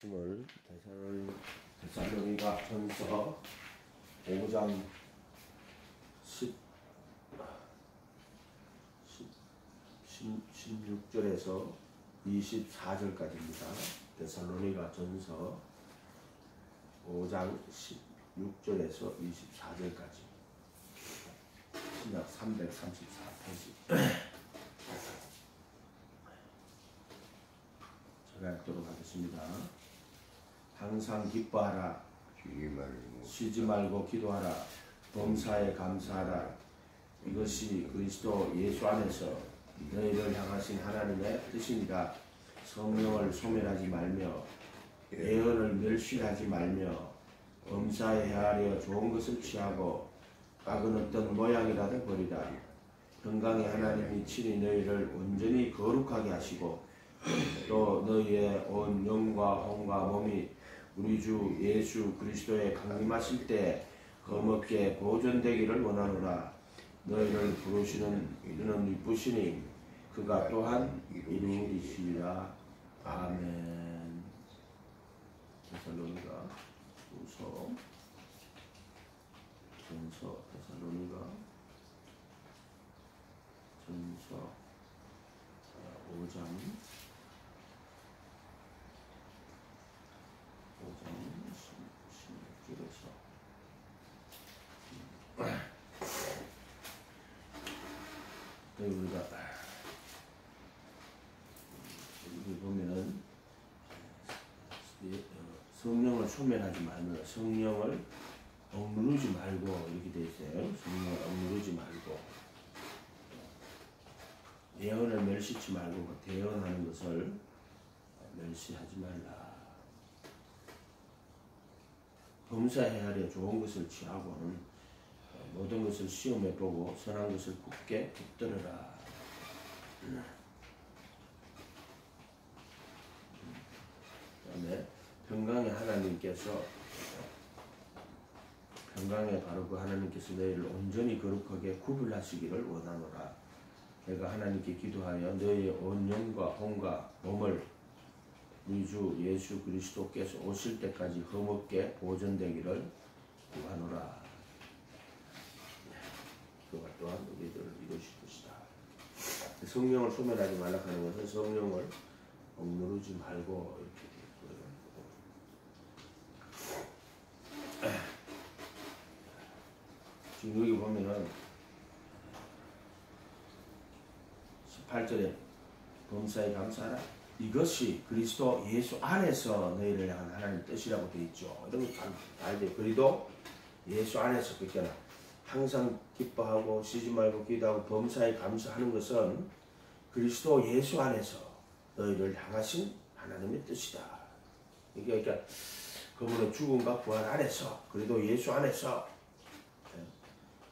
말씀을 데살로니가 전서 5장 16절에서 24절까지입니다. 데살로니가 전서 5장 16절에서 24절까지 신약 334페이지 제가 읽도록 하겠습니다. 항상 기뻐하라. 쉬지 말고 기도하라. 범사에 감사하라. 이것이 그리스도 예수 안에서 너희를 향하신 하나님의 뜻이니라. 성령을 소멸하지 말며 예언을 멸시하지 말며 범사에 헤아려 좋은 것을 취하고 악은 어떤 모양이라도 버리라. 평강의 하나님이 친히 너희를 온전히 거룩하게 하시고 또 너희의 온 영과 혼과 몸이 우리 주 예수 그리스도의 강림하실 때 흠없게 보존되기를 원하노라. 너희를 부르시는 이는 이쁘시니 그가 또한 이루리시리라. 아멘. 데살로니가 후서 전서 데살로니가 전서 5장 16절에서 우리가 여기 보면은 성령을 소멸하지 말며 성령을 억누르지 말고 이렇게 돼 있어요. 성령을 억누르지 말고 예언을 멸시치 말고 대언하는 것을 멸시하지 말라. 범사에 헤아려 좋은 것을 취하고는 모든 것을 시험해 보고 선한 것을 굳게 붙들어라. 그다음에 평강의 하나님께서 평강의 바로 그 하나님께서 너희를 온전히 거룩하게 구별하시기를 원하노라. 내가 하나님께 기도하여 너희의 온 영과 혼과 몸을 우리 주 예수 그리스도께서 오실 때까지 흠없게 보존되기를 구하노라. 그가 또한 우리들을 이루실 것이다. 성령을 소멸하지 말라 하는 것은 성령을 억누르지 말고 이렇게 되어 있고요. 지금 여기 보면은 18절에 범사에 감사하라. 이것이 그리스도 예수 안에서 너희를 향한 하나님 뜻이라고 되어 있죠. 이런 거 잘 돼. 그리도 예수 안에서 그러니까 항상 기뻐하고 쉬지 말고 기도하고 범사에 감사하는 것은 그리스도 예수 안에서 너희를 향하신 하나님의 뜻이다. 이게 그러니까 그분의 죽음과 부활 안에서 그리도 예수 안에서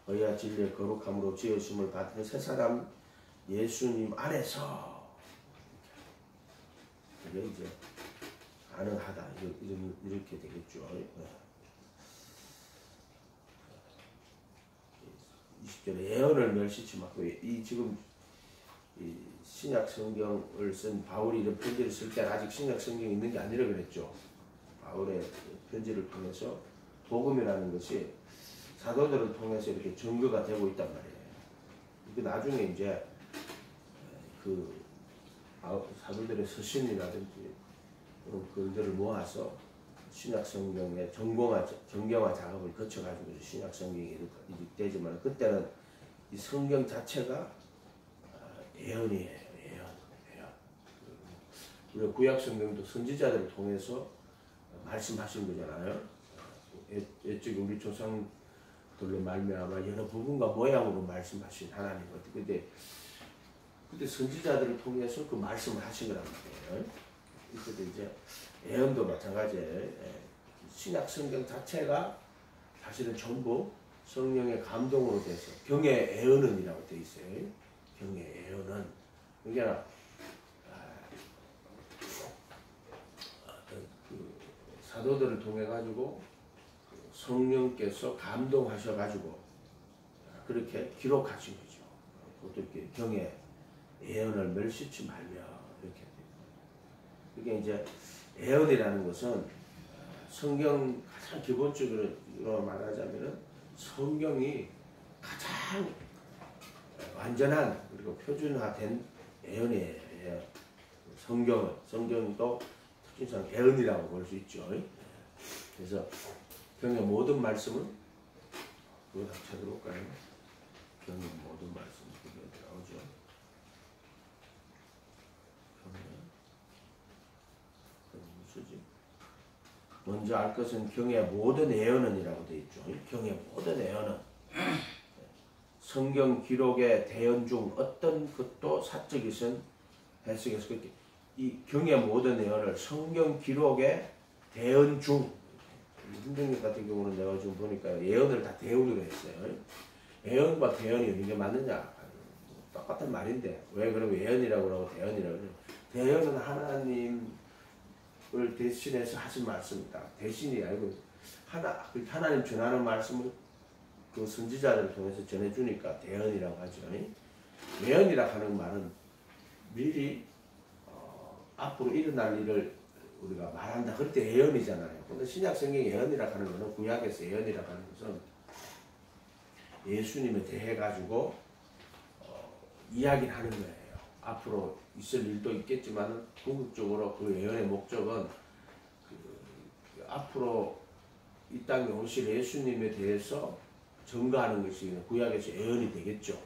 의와 진리의 거룩함으로 지으심을 받은 새 사람 예수님 안에서 이게 이제 가능하다. 이렇게 되겠죠. 20절에 예언을 멸시치 말고 이 지금 이 신약 성경을 쓴 바울이 이런 편지를 쓸 때는 아직 신약 성경이 있는 게 아니라 그랬죠. 바울의 편지를 통해서 복음이라는 것이 사도들을 통해서 이렇게 증거가 되고 있단 말이에요. 그 나중에 이제 그 사도들의 서신이라든지 그런 글들을 모아서 신약 성경의 정경화 작업을 거쳐가지고 신약 성경이 되지만 그때는 이 성경 자체가 예언이에요. 예언. 우리가 구약 성경도 선지자들을 통해서 말씀하신 거잖아요. 옛적에 우리 조상들로 말미암아 여러 부분과 모양으로 말씀하신 하나님. 그때 선지자들을 통해서 그 말씀을 하신 거란 말이에요. 그때 이제 예언도 마찬가지예요. 신약 성경 자체가 사실은 전부 성령의 감동으로 돼서 경의 예언은이라고 되어 있어요. 경의 예언은 그러니까 그 사도들을 통해 가지고 성령께서 감동하셔 가지고 그렇게 기록하신 거죠. 그것도 경의 예언을 멸시치 말며 이렇게 그게 이제 예언이라는 것은 성경 가장 기본적으로 말하자면은 성경이 가장 완전한 그리고 표준화된 예언이에요. 성경도 특징상 예언이라고 볼 수 있죠. 그래서 경의 모든 말씀은 그거 다 찾아볼까요? 경의 모든 말씀 그게 어디 나오죠? 무수지. 먼저 알 것은 경의 모든 예언은이라고 되어 있죠. 경의 모든 예언은 성경 기록의 대언 중 어떤 것도 사적이선 해석해서 그렇게 이 경의 모든 예언을 성경 기록의 대언 중 신명기 같은 경우는 내가 지금 보니까 예언을 다 대언으로 했어요. 예언과 대언이 이게 맞느냐? 똑같은 말인데 왜 그러면 예언이라고 하고 대언이라고 그러냐? 대언은 하나님을 대신해서 하신 말씀이다. 대신이 아니고 하나님 전하는 말씀을 그 선지자들을 통해서 전해주니까 대언이라고 하죠. 예언이라고 하는 말은 미리 앞으로 일어날 일을 우리가 말한다. 그럴 때 예언이잖아요. 근데 신약 성경 예언이라고 하는 것은 구약에서 예언이라고 하는 것은 예수님에 대해 가지고 이야기를 하는 거예요. 앞으로 있을 일도 있겠지만 궁극적으로 그 예언의 목적은 앞으로 이 땅에 오실 예수님에 대해서 증거하는 것이 구약에서 예언이 되겠죠.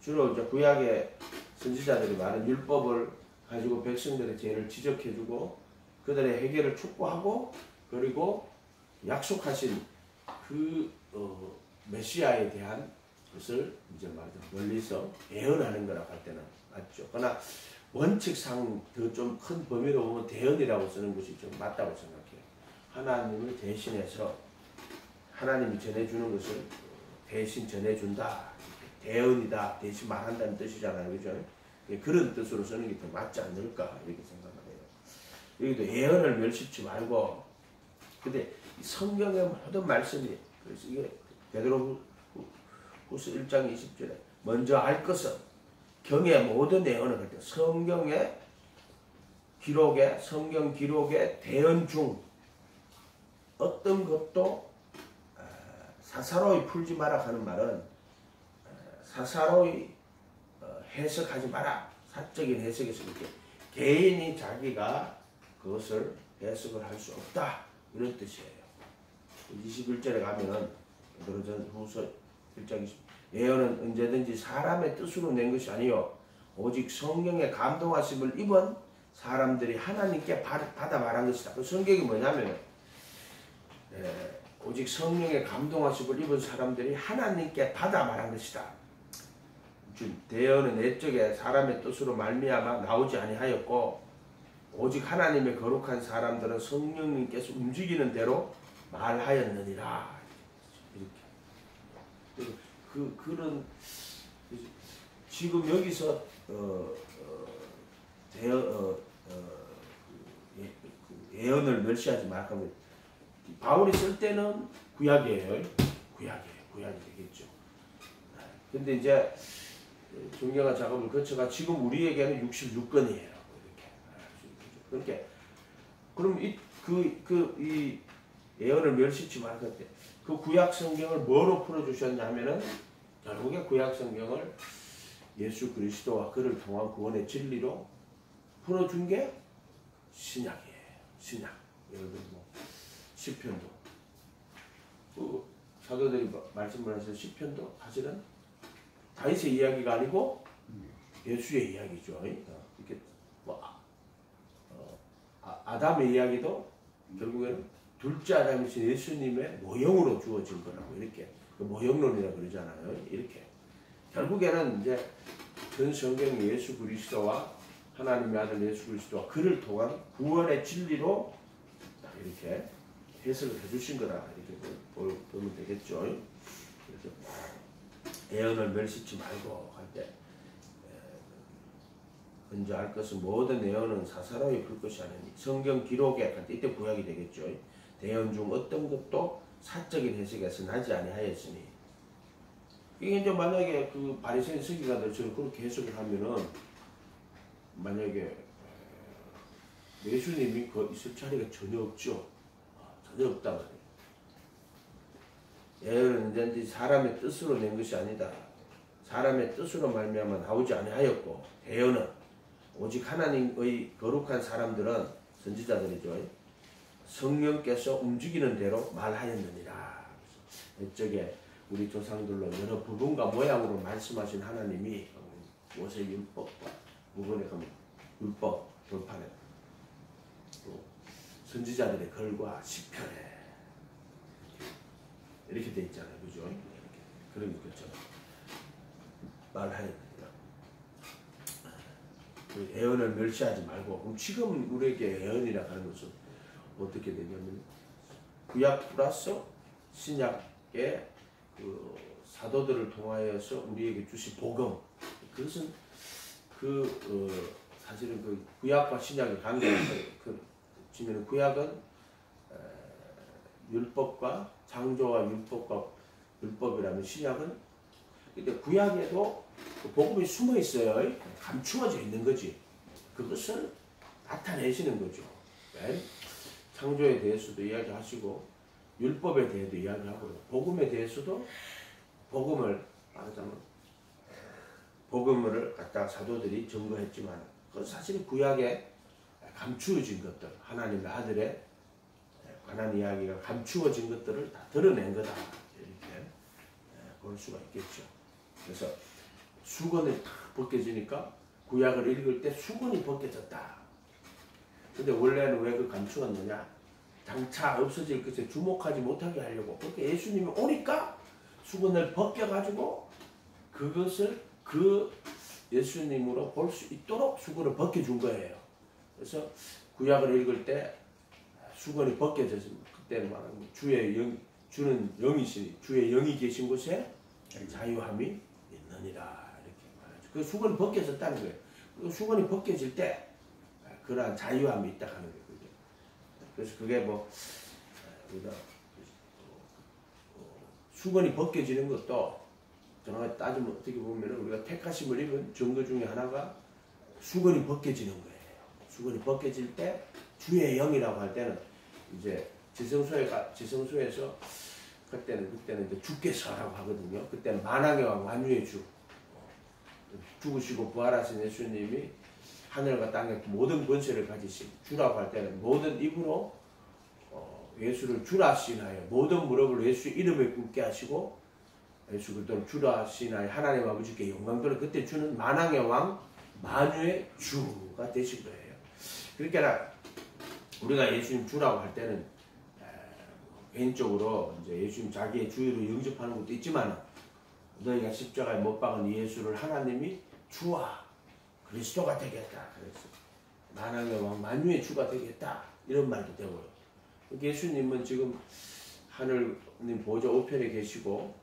주로 이제 구약의 선지자들이 많은 율법을 가지고 백성들의 죄를 지적해주고 그들의 해결을 촉구하고 그리고 약속하신 그 메시아에 대한 것을 이제 말하자면 멀리서 예언하는 거라고 할 때는 맞죠. 그러나 원칙상 더 좀 큰 범위로 보면 대언이라고 쓰는 것이 좀 맞다고 생각해요. 하나님을 대신해서 하나님이 전해주는 것을 대신 전해준다. 대언이다. 대신 말한다는 뜻이잖아요. 그죠? 그런 뜻으로 쓰는 게 더 맞지 않을까 이렇게 생각을 해요. 여기도 예언을 멸시치 말고 근데 성경의 모든 말씀이 그래서 이게 베드로후서 1장 20절에 먼저 알 것은 경의 모든 예언을 할 때 성경의 성경 기록의 대언 중 어떤 것도 사사로이 풀지 마라 하는 말은 사사로이 해석하지 마라. 사적인 해석에서 이렇게 개인이 자기가 그것을 해석을 할 수 없다. 이런 뜻이에요. 21절에 가면은 베드로전후서 1장 20 예언은 언제든지 사람의 뜻으로 낸 것이 아니요 오직 성령의 감동하심을 입은 사람들이 하나님께 받아 말한 것이다. 그 성경이 뭐냐면 오직 성령의 감동하심을 입은 사람들이 하나님께 받아 말한 것이다. 대언은 내적에 사람의 뜻으로 말미암아 나오지 아니하였고 오직 하나님의 거룩한 사람들은 성령님께서 움직이는 대로 말하였느니라. 이렇게 그런 지금 여기서 예언을 멸시하지 말라고 바울이 쓸 때는 구약이 되겠죠. 근데 이제 중경화 작업을 거쳐가 지금 우리에게는 66권이에요. 이렇게. 그럼 이 예언을 멸시치 말할 때 그 구약 성경을 뭐로 풀어주셨냐면은 결국에 구약 성경을 예수 그리스도와 그를 통한 구원의 진리로 풀어준 게 신약이에요. 신약. 예를 들어 뭐 시편도 그 사도들이 말씀을 하셔서 시편도 사실은 다윗의 이야기가 아니고 예수의 이야기죠. 이렇게 뭐 아담의 이야기도 결국에는 둘째 아담이신 예수님의 모형으로 주어진 거라고 이렇게 모형론이라고 그러잖아요. 이렇게 결국에는 이제 전 성경 예수 그리스도와 하나님의 아들 예수 그리스도와 그를 통한 구원의 진리로 이렇게 해석을 해주신 거다 이렇게 보면 되겠죠. 그래서 예언을 멸시치 말고 할 때 먼저 알 것은 모든 예언은 사사로이 풀 것이 아니니 성경 기록에 할 때 이때 구약이 되겠죠. 대언 중 어떤 것도 사적인 해석에서 나지 아니하였으니 이게 이제 만약에 그 바리새인 서기관들처럼 그렇게 해석을 하면은 만약에 예수님이 그 있을 자리가 전혀 없죠. 전혀 없다 말이에요. 예언은 언제든지 사람의 뜻으로 낸 것이 아니다. 사람의 뜻으로 말미암아 나오지 아니하였고, 예언은 오직 하나님의 거룩한 사람들은, 선지자들이죠, 성령께서 움직이는 대로 말하였느니라. 이쪽에 우리 조상들로 여러 부분과 모양으로 말씀하신 하나님이 모세율법과 무건의 율법 돌판에 또 선지자들의 글과 시편에 이렇게 돼 있잖아요, 그죠? 이렇게. 그런 것처럼 말하였느니라. 그 예언을 멸시하지 말고. 그럼 지금 우리에게 예언이라 하는 것은 어떻게 되냐면 구약 플러스 신약의 그 사도들을 통하여서 우리에게 주신 복음. 그것은 사실은 그 구약과 신약의 관계가 지금 구약은 율법과 창조와 율법이라면 신약은, 근데 구약에도 그 복음이 숨어 있어요. 감추어져 있는 거지. 그것을 나타내시는 거죠. 네? 창조에 대해서도 이야기하시고 율법에 대해서도 이야기하고 복음에 대해서도 복음을 말하자면 복음을 갖다 사도들이 증거했지만 그건 사실 구약에 감추어진 것들, 하나님의 아들의 관한 이야기가 감추어진 것들을 다 드러낸 거다, 이렇게 볼 수가 있겠죠. 그래서 수건이 탁 벗겨지니까 구약을 읽을 때 수건이 벗겨졌다. 근데 원래는 왜 그 감추었느냐? 장차 없어질 것에 주목하지 못하게 하려고. 그러니까 예수님이 오니까 수건을 벗겨가지고 그것을 그 예수님으로 볼 수 있도록 수건을 벗겨준 거예요. 그래서 구약을 읽을 때 수건이 벗겨졌습니다. 그때는 말하는 주는 영이시니 주의 영이 계신 곳에 자유함이 있느니라, 이렇게 말하죠. 그 수건이 벗겨졌다는 거예요. 그 수건이 벗겨질 때 그러한 자유함이 있다 하는 거예요. 그래서 그게 뭐 우리가 수건이 벗겨지는 것도 정확히 따지면 어떻게 보면 우리가 택하심을 입은 증거 중에 하나가 수건이 벗겨지는 거예요. 수건이 벗겨질 때 주의 영이라고 할 때는 이제 지성소에서 그때는 이제 주께서라고 하거든요. 그때는 만왕의 왕 만유의 주, 죽으시고 부활하신 예수님이 하늘과 땅의 모든 권세를 가지신 주라고 할 때는 모든 입으로 예수를 주라 시나요. 모든 무릎을 예수 이름에 꿇게 하시고 예수 그리스도를 주라 시나요. 하나님 아버지께 영광 돌려. 그때 주는 만왕의 왕 만유의 주가 되신 거예요. 그러니까 우리가 예수님 주라고 할 때는 개인적으로 이제 예수님 자기의 주의로 영접하는 것도 있지만 너희가 십자가에 못 박은 예수를 하나님이 주와 그리스도가 되겠다. 그래서 만왕의 왕 만유의 주가 되겠다. 이런 말도 되고요. 예수님은 지금 하늘님 보좌 우편에 계시고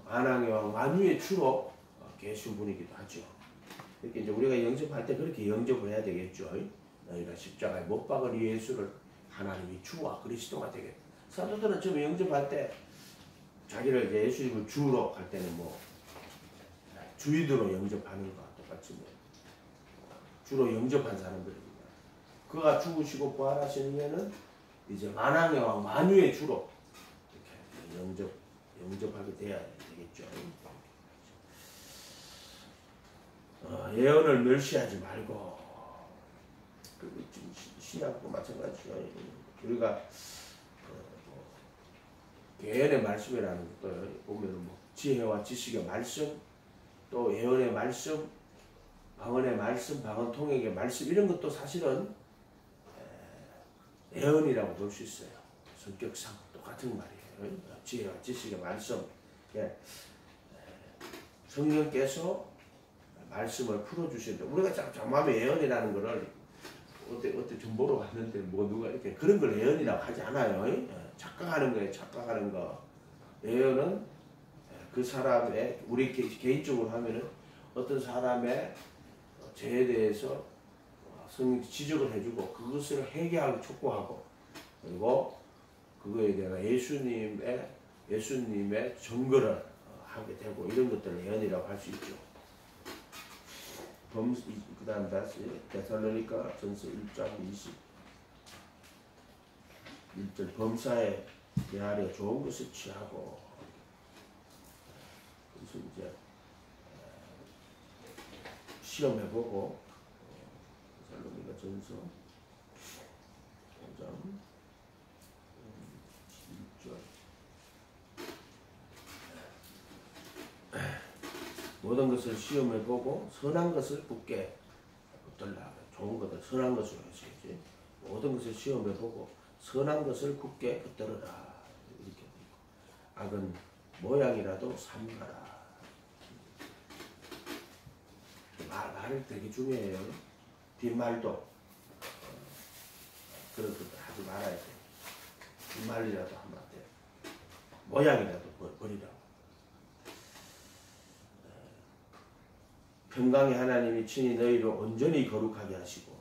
만왕의 왕 만유의 주로 계신 분이기도 하죠. 이렇게 이제 우리가 영접할 때 그렇게 영접을 해야 되겠죠. 너희가 십자가에 못 박은 예수를 하나님이 주와 그리스도가 되겠다. 사도들은 처음 영접할 때 자기를 이제 예수님을 주로 할 때는 뭐 주인으로 영접하는 것 똑같이 뭐 주로 영접한 사람들입니다. 그가 죽으시고 부활하신 후에는 이제 만왕의 왕 만유의 주로 이렇게 영접하게 돼야 되겠죠. 예언을 멸시하지 말고, 그리고 신약도 마찬가지죠. 우리가 예언의 말씀이라는 것도 보면 뭐 지혜와 지식의 말씀, 또 예언의 말씀, 방언의 말씀, 방언 통역의 말씀, 이런 것도 사실은 예언이라고 볼 수 있어요. 성격상 똑같은 말이에요. 지혜와 지식의 말씀. 성령께서 말씀을 풀어주시는데, 우리가 장마음의 예언이라는 거를 어때 정보로 갔는데 뭐 누가 이렇게 그런 걸 예언이라고 하지 않아요. 착각하는 거예요. 착각하는 거. 예언은 그 사람의, 우리 개인적으로 하면은 어떤 사람의 죄에 대해서 성령 지적을 해주고 그것을 회개하고 촉구하고, 그리고 그거에 대한 예수님의 증거를 하게 되고, 이런 것들을 예언이라고 할 수 있죠. 그 다음 다시 데살로니가 전서 1장 21절 범사에 메아리가 좋은 것을 취하고 그래서 이제 시험해보고 데살로니가 전서 5장 11절 모든 것을 시험해보고 선한 것을 굳게 붙들라. 좋은 것을 선한 것으로 해야지. 모든 것을 시험해보고 선한 것을 굳게 붙들어라. 이렇게 악은 모양이라도 삼가라. 말을 되게 중요해요. 뒷말도 그런 것들 하지 말아야 돼. 뒷말이라도 하면 안 돼. 모양이라도 버리라고. 평강의 하나님이 친히 너희를 온전히 거룩하게 하시고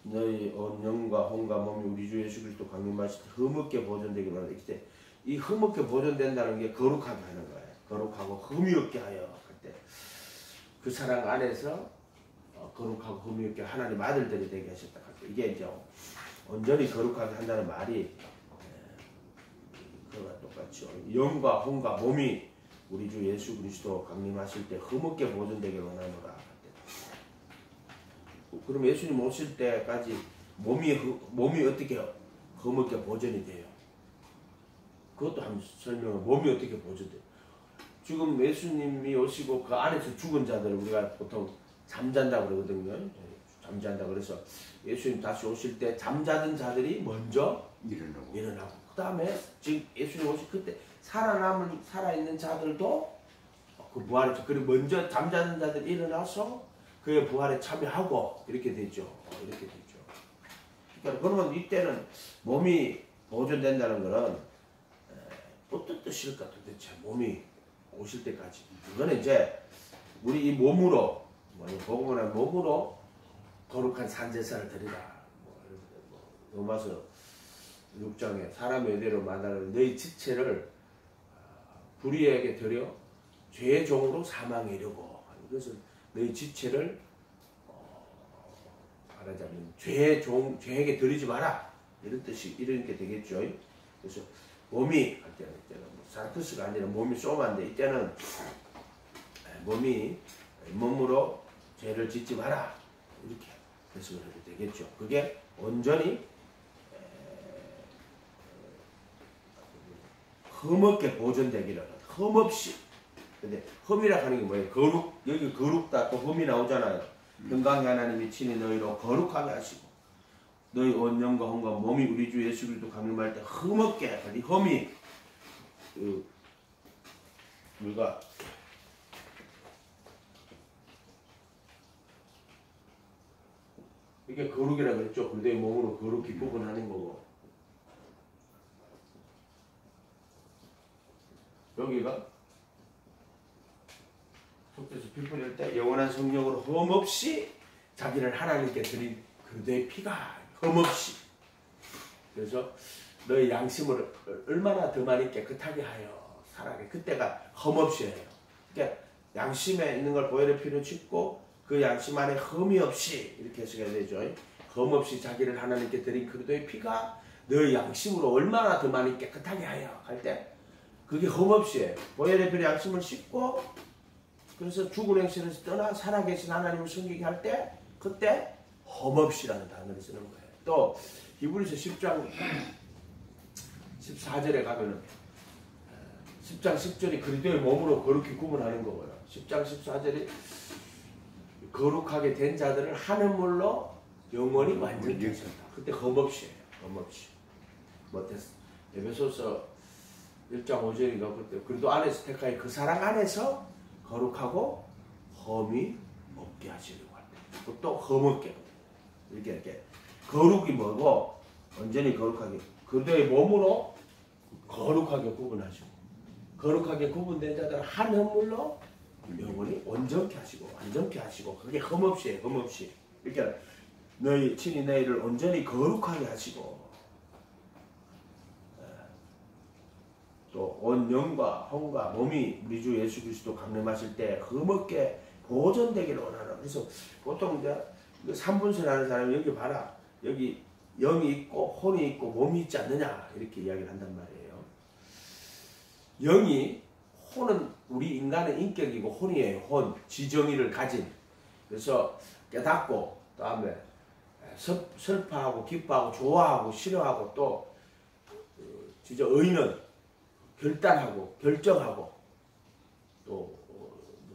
너희 온 영과 혼과 몸이 우리 주 예수 그리스도 강림하실 때 흠없게 보존되기 바랍니다. 이때 이 흠없게 보존된다는 게 거룩하게 하는 거예요. 거룩하고 흠이 없게 하여 할 때 그 사랑 안에서 거룩하고 흠이 없게 하나님 아들들이 되게 하셨다 할 때 이게 이제 온전히 거룩하게 한다는 말이 그거와 똑같죠. 영과 혼과 몸이 우리 주 예수 그리스도 강림하실 때 흠없게 보존되게 원하노라. 그럼 예수님 오실 때까지 몸이 어떻게 흠없게 보존이 돼요? 그것도 한번 설명해. 몸이 어떻게 보존돼요? 지금 예수님이 오시고 그 안에서 죽은 자들을 우리가 보통 잠잔다고 그러거든요. 잠잔다 그래서 예수님 다시 오실 때 잠자던 자들이 먼저 일어나고 그 다음에 지금 예수님 오실 그때 살아있는 자들도 그 부활에 그리고 먼저 잠자는 자들이 일어나서 그의 부활에 참여하고 이렇게 되죠. 이렇게 되죠. 그러니까 그러면 이때는 몸이 보존된다는 것은 어떤 뜻일까 도대체 몸이 오실 때까지. 그거는 이제 우리 이 몸으로 복음한 몸으로 거룩한 산제사를 드리라. 로마서 6장에 사람의 의대로 만나는 너희 지체를 불의에게 드려 죄의 종으로 사망에 이르고 그래서 너희 지체를 말하자면 죄에게 드리지 마라 이런 뜻이 이런 게 되겠죠. 그래서 몸이 할 때는 사르크스가 아니라 몸이 쏘만데 이때는 몸으로 죄를 짓지 마라 이렇게 해석을 해도 되겠죠. 그게 온전히 흠없게 보존되기를 흠없이. 근데 흠이라 하는 게 뭐예요? 여기 거룩다 또 흠이 나오잖아요. 평강의 하나님이 친히 너희로 거룩하게 하시고 너희 온 영과 혼과 몸이 우리 주 예수 그리스도 강림할 때 흠없게 이 흠이 우리가 이게 거룩이라고 그랬죠. 너희 몸으로 거룩히 구분하는 거고 여기가 속죄서 필포할 때 영원한 성령으로 흠없이 자기를 하나님께 드린 그대의 피가 흠없이. 그래서 너의 양심을 얼마나 더 많이 깨끗하게 하여 살아게. 그때가 흠없이 해요. 그러니까 양심에 있는 걸 보혈의 피로 씻고 그 양심 안에 흠이 없이 이렇게 해석해야 되죠. 흠없이 자기를 하나님께 드린 그리스도의 피가 너의 양심으로 얼마나 더 많이 깨끗하게 하여 할 때 그게 흠없이 해요. 보혈의 피로 양심을 씻고 그래서 죽은 행실에서 떠나 살아계신 하나님을 섬기게 할 때 그때 흠없이라는 단어를 쓰는 거예요. 또 히브리서 10장 14절에 가면은 10장 10절이 그리스도의 몸으로 거룩히 구분하는 거고요. 10장 14절이 거룩하게 된 자들을 하늘물로 영원히 완전히 하셨다. 그때 흠없이에요. 흠없이. 에베소서 1장 5절인가 그때 그리스도 안에서 택하여 그 사랑 안에서 거룩하고 흠이 없게 하시려고 할 때. 그것도 흠없게. 이렇게 거룩이 뭐고 완전히 거룩하게 그들의 몸으로 거룩하게 구분하시고 거룩하게 구분된 자들은 한 흠물로 영원히 온전케 하시고 완전케 하시고 그게 흠없이 해요. 흠없이. 이렇게 친히 너희를 온전히 거룩하게 하시고 또 온 영과 혼과 몸이 우리 주 예수 그리스도 강림하실 때 흠없게 보존되기를 원하는. 그래서 보통 이제 3분선 하는 사람이 여기 봐라. 여기 영이 있고 혼이 있고 몸이 있지 않느냐 이렇게 이야기를 한단 말이에요. 영이 혼은 우리 인간의 인격이고 혼이에요. 혼 지정의를 가진. 그래서 깨닫고 다음에 슬퍼하고 기뻐하고 좋아하고 싫어하고 또 진짜 의는 결단하고 결정하고 또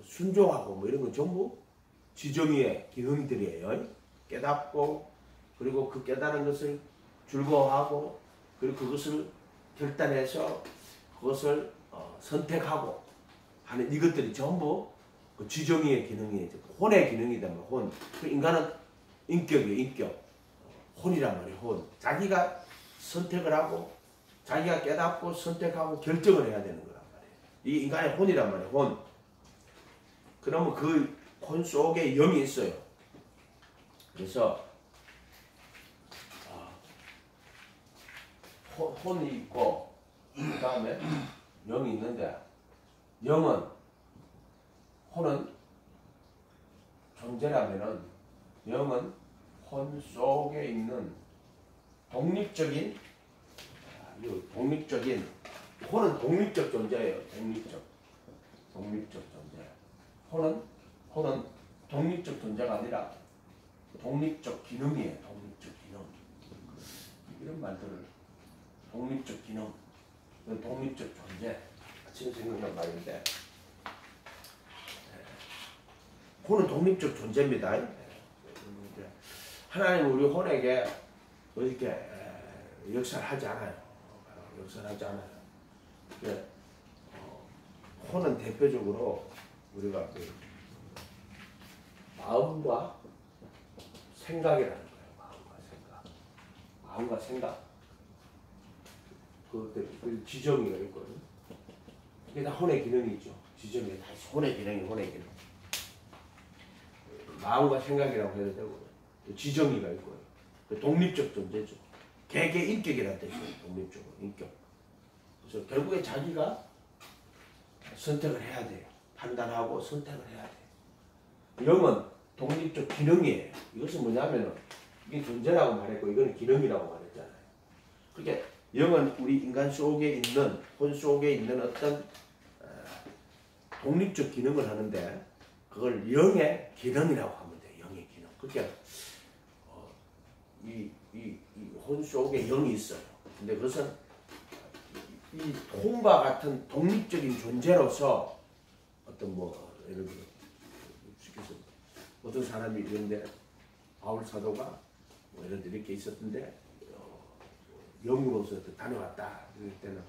순종하고 뭐 이런 건 전부 지정의의 기능들이에요. 깨닫고 그리고 그 깨달은 것을 즐거워하고 그리고 그것을 결단해서 그것을 선택하고 하는 이것들이 전부 그 지정의의 기능이에요. 혼의 기능이다. 혼. 그 인간은 인격이에요. 인격. 혼이란 말이에요. 혼. 자기가 선택을 하고 자기가 깨닫고 선택하고 결정을 해야 되는 거란 말이에요. 이 인간의 혼이란 말이에요. 혼. 그러면 그 혼 속에 영이 있어요. 그래서 혼이 있고 그 다음에 영이 있는데 영은 혼은 존재라면은 영은 혼 속에 있는 독립적인 혼은 독립적 존재예요. 독립적 존재. 혼은 독립적 존재가 아니라 독립적 기능이에요. 독립적 기능. 이런 말들을 독립적 기능, 독립적 존재 같이 생각난 말인데 혼은 독립적 존재입니다. 하나님은 우리 혼에게 이렇게 역사를 하지 않아요. 혼은 대표적으로 우리가 마음과 생각이라는 거예요. 마음과 생각. 그 지정의가 있거든요. 이게 다 혼의 기능이죠. 지정의 다 혼의 기능. 마음과 생각이라고 해도 되고 지정의가 있고요. 독립적 존재죠. 개개 인격이라는 뜻이에요. 독립적으로 인격. 그래서 결국에 자기가 선택을 해야 돼요. 판단하고 선택을 해야 돼요. 영은 독립적 기능이에요. 이것은 뭐냐면은 이게 존재라고 말했고 이거는 기능이라고 말했잖아요. 그러니까 영은 우리 인간 속에 있는 혼 속에 있는 어떤 독립적 기능을 하는데 그걸 영의 기능이라고 하면 돼요. 영의 기능. 그러니까 이 혼 속에 영이 있어요. 근데 그것은 이 혼과 같은 독립적인 존재로서 어떤 예를 들어 어떤 사람이 이런데 바울 사도가 예를 들어 이렇게 있었는데 영으로서 다녀왔다. 그럴 때는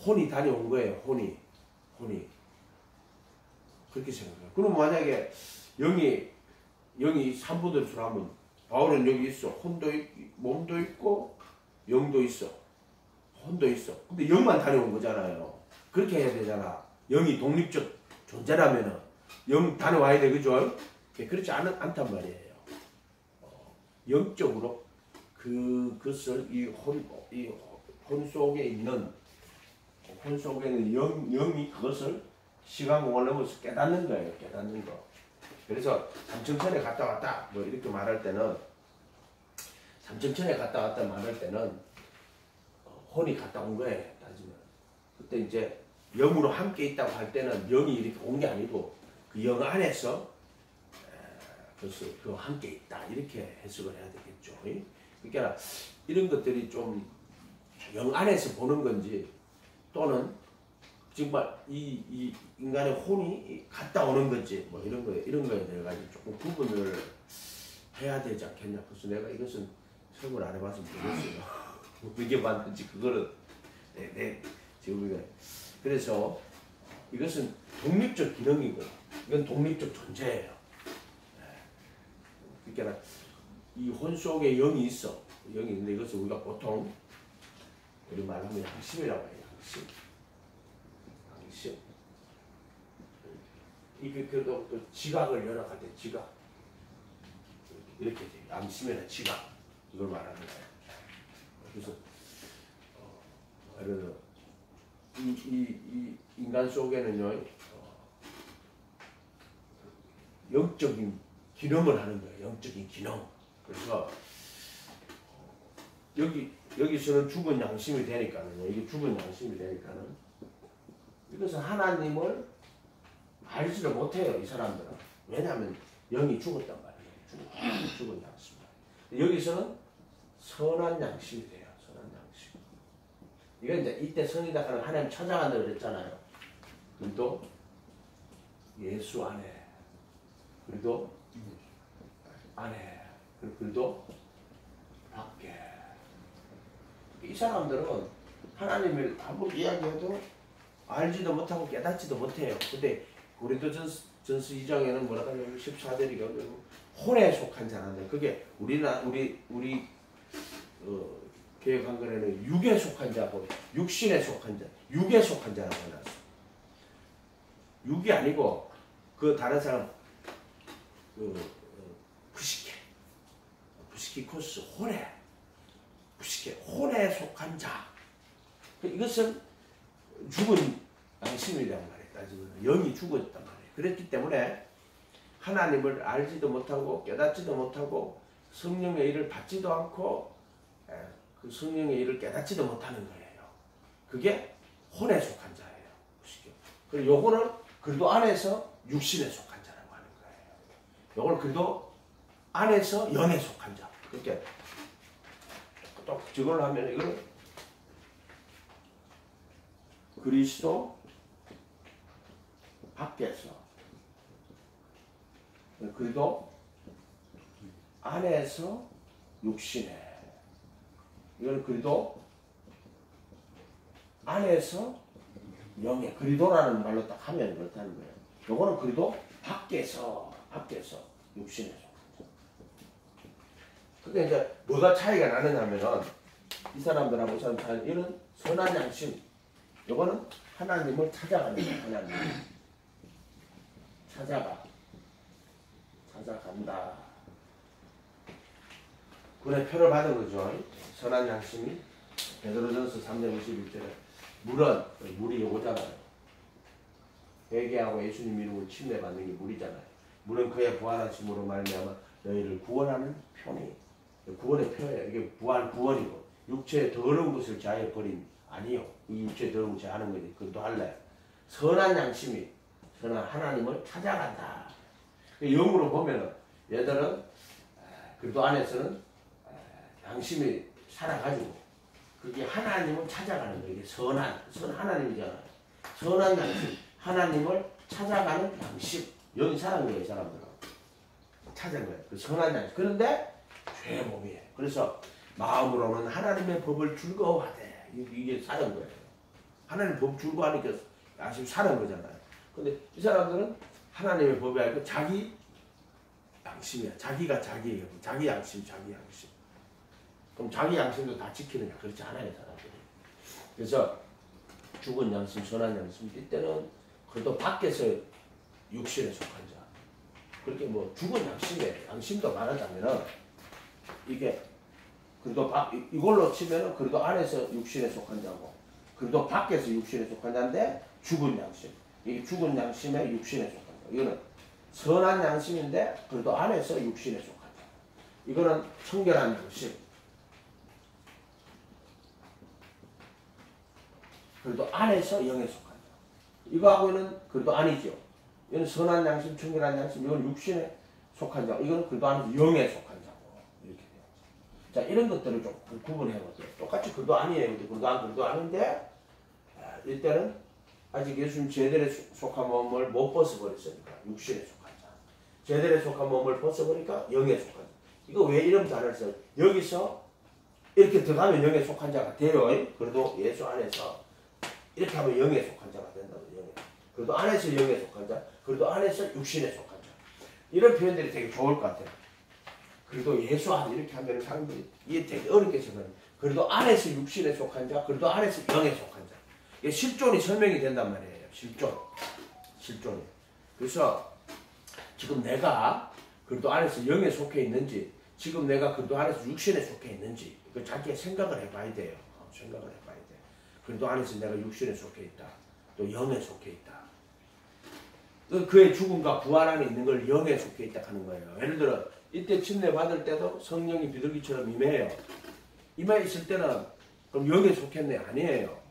혼이 다녀온 거예요. 혼이 그렇게 생각해요. 그럼 만약에 영이 삼부들수로 하면 바울은 여기 있어. 혼도 있고 몸도 있고 영도 있어. 혼도 있어. 근데 영만 다녀온 거잖아요. 그렇게 해야 되잖아. 영이 독립적 존재라면은 영 다녀와야 돼. 그죠? 그렇지 않단 말이에요. 영적으로 그것을 이 혼 속에 있는 영이 그것을 시간 공간을 넘어서 깨닫는 거예요. 깨닫는 거. 그래서 삼청천에 갔다 왔다 뭐 이렇게 말할 때는 삼청천에 갔다 왔다 말할 때는 혼이 갔다 온 거예요. 따지면 그때 이제 영으로 함께 있다고 할 때는 영이 이렇게 온 게 아니고 그 영 안에서 그래서 그 함께 있다 이렇게 해석을 해야 되겠죠. 그러니까 이런 것들이 좀 영 안에서 보는 건지 또는 정말 이 인간의 혼이 갔다 오는 건지 뭐 이런 거에 대해 가지고 조금 구분을 해야 되지 않겠냐. 그래서 내가 이것은 설명을 안 해봐서 모르겠어요. 어떻게 맞는지 그거는 지금 우리가 그래서 이것은 독립적 기능이고 이건 독립적 존재예요. 그러니까 이 혼 속에 영이 있어. 영이 있는데 이것을 우리가 보통 우리 말하면 양심이라고 해요. 양심. 이게 그래도 또 지각을 연락할 때 지각 이렇게 돼요. 양심이나 지각 이걸 말하는 거예요. 그래서 예를 들어 이 인간 속에는요 영적인 기능을 하는 거예요. 영적인 기능. 그래서 여기서는 죽은 양심이 되니까는, 이게 죽은 양심이 되니까는, 이것은 하나님을 알지를 못해요, 이 사람들은. 왜냐하면 영이 죽었단 말이에요. 죽은 양심. 여기서는 선한 양심이 돼요. 선한 양심. 이건 이제 이때 성인학교는 하나님 찾아간다고 그랬잖아요. 그래도 예수 안에, 그래도 안에, 그래도 밖에. 이 사람들은 하나님을 아무리 이야기해도 알지도 못하고 깨닫지도 못해요. 근데 고린도전서 2장에는 뭐라고 하냐면 14절이가 혼에 속한 자라는데, 그게 우리 개혁 한글에는 육에 속한 자고 육신에 속한 자, 육에 속한 자라고 해놨어. 육이 아니고 그 다른 사람 부시키코스 혼에 속한 자. 이것은 죽은 양심이란 말이에요. 따지면 영이 죽었단 말이에요. 그랬기 때문에 하나님을 알지도 못하고 깨닫지도 못하고 성령의 일을 받지도 않고 그 성령의 일을 깨닫지도 못하는 거예요. 그게 혼에 속한 자예요. 그리고 요거는 그리도 안에서 육신에 속한 자라고 하는 거예요. 요걸 그리도 안에서 영에 속한 자. 그렇게 또 저걸 하면 이거는 그리스도 밖에서, 그리도 안에서 육신에, 이건 그리도 안에서 영에, 그리도라는 말로 딱 하면 그렇다는 거예요. 요거는 그리도 밖에서 육신에 속한. 근데 이제 뭐가 차이가 나느냐면은 이 사람들하고 이 사람 차이, 이런 선한 양심, 요거는 하나님을 찾아가는 거예요. 하나님 찾아간다. 그의 표를 받은 거죠. 선한 양심이. 베드로전서 3장 21절에 물이 오잖아요. 회개하고 예수님 이름으로 침례받는 게 물이잖아요. 물은 그의 부활하심으로 말미암아 너희를 구원하는 표니, 구원의 표예요. 이게 구원이고, 육체의 더러운 것을 제하여 버린 아니요. 이 육체의 더러운 거 제하는 거지. 그것도 할래. 선한 양심이 선한 하나님을 찾아간다. 영으로 보면은 얘들은 그래도 안에서는 양심이 살아가지고 그게 하나님을 찾아가는 거예요. 이게 선 하나님이잖아요. 선한 양심, 하나님을 찾아가는 양심. 영이 살아간 거예요, 이 사람들은. 찾은 거예요. 그 선한 양심. 그런데 죄의 몸이에요. 그래서 마음으로는 하나님의 법을 즐거워하되, 이게 사는 거예요. 하나님 법 즐거워하니까 양심 사는 거잖아요. 근데 이 사람들은 하나님의 법이 아니고 자기 양심이야. 자기가 자기예요. 자기 양심. 그럼 자기 양심도 다 지키느냐? 그렇지 않아요, 사람들이. 그래서 죽은 양심, 선한 양심, 이때는 그래도 밖에서 육신에 속한 자. 그렇게 뭐 죽은 양심도 말하자면은 이게 그래도 이걸로 치면은 그래도 안에서 육신에 속한 자고, 그래도 밖에서 육신에 속한 자인데 죽은 양심. 이 죽은 양심에 육신에 속한 자. 이거는 선한 양심인데 그래도 안에서 육신에 속한 자. 이거는 청결한 양심. 그래도 안에서 영에 속한 자. 이거하고는 그래도 아니죠. 이건 선한 양심, 청결한 양심. 이건 육신에 속한 자. 이건 그래도 안에서 영에 속한 자고. 이렇게 돼요. 자, 이런 것들을 좀 구분해보세요. 똑같이 그래도 아니에요. 그래도 아닌데 이때는 아직 예수님 제대로 속한 몸을 못 벗어버렸으니까 육신에 속한 자. 제대로 속한 몸을 벗어버리니까 영에 속한 자. 이거 왜 이런 단어를 써요? 여기서 이렇게 들어가면 영에 속한 자가 돼요. 그래도 예수 안에서 이렇게 하면 영에 속한 자가 된다고. 그래도 안에서 영에 속한 자, 그래도 안에서 육신에 속한 자. 이런 표현들이 되게 좋을 것 같아요. 그래도 예수 안에 이렇게 하면 사람들이 이게 되게 어렵게 생각해요. 그래도 안에서 육신에 속한 자, 그래도 안에서 영에 속한 자. 이게 실존이 설명이 된단 말이에요. 실존이. 그래서 지금 내가 그래도 안에서 영에 속해 있는지, 지금 내가 그래도 안에서 육신에 속해 있는지, 그 자기가 생각을 해봐야 돼요. 생각을 해봐야 돼. 그래도 안에서 내가 육신에 속해 있다. 또 영에 속해 있다. 그의 죽음과 부활 안에 있는 걸 영에 속해 있다 하는 거예요. 예를 들어 이때 침례 받을 때도 성령이 비둘기처럼 임해요. 임해 있을 때는 그럼 영에 속했네? 아니에요.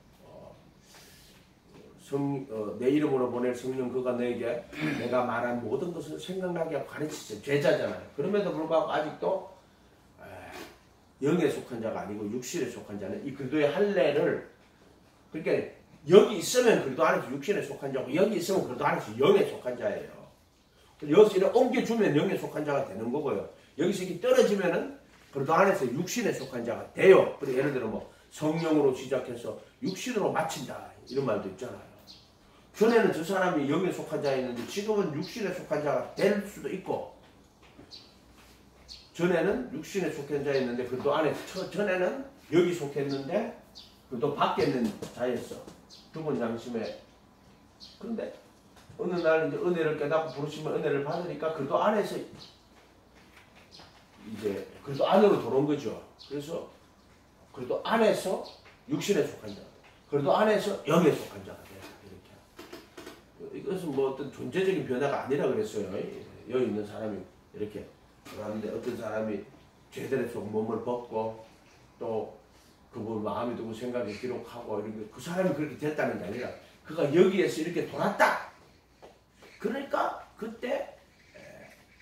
내 이름으로 보낼 성령 그가 너에게 내가 말한 모든 것을 생각나게 하고 가르치죠. 제자잖아요. 그럼에도 불구하고 아직도 영에 속한 자가 아니고 육신에 속한 자는 이 그리스도의 할례를 그러니까 여기 있으면 그리스도 안에서 육신에 속한 자고 여기 있으면 그리스도 안에서 영에 속한 자예요. 여기서 이렇게 옮겨주면 영에 속한 자가 되는 거고요. 여기서 이렇게 떨어지면은 그리스도 안에서 육신에 속한 자가 돼요. 그리고 예를 들어 뭐 성령으로 시작해서 육신으로 마친다 이런 말도 있잖아요. 전에는 저 사람이 영에 속한 자였는데 지금은 육신에 속한 자가 될 수도 있고 전에는 육신에 속한 자였는데 그래도 안에 전에는 여기 속했는데 그래도 밖에 있는 자였어. 좁은 양심에. 그런데 어느 날 이제 은혜를 깨닫고 부르시면 은혜를 받으니까 그래도 안에서 이제 그래도 안으로 들어온 거죠. 그래서 그래도 안에서 육신에 속한 자, 그래도 안에서 영에 속한 자가 돼요. 이렇게. 이것은 뭐 어떤 존재적인 변화가 아니라 그랬어요. 여기 있는 사람이 이렇게 그런데 어떤 사람이 죄들에서 몸을 벗고 또 그분 마음에 두고 생각에 기록하고 이런 게 그 사람이 그렇게 됐다는 게 아니라 그가 여기에서 이렇게 돌았다. 그러니까 그때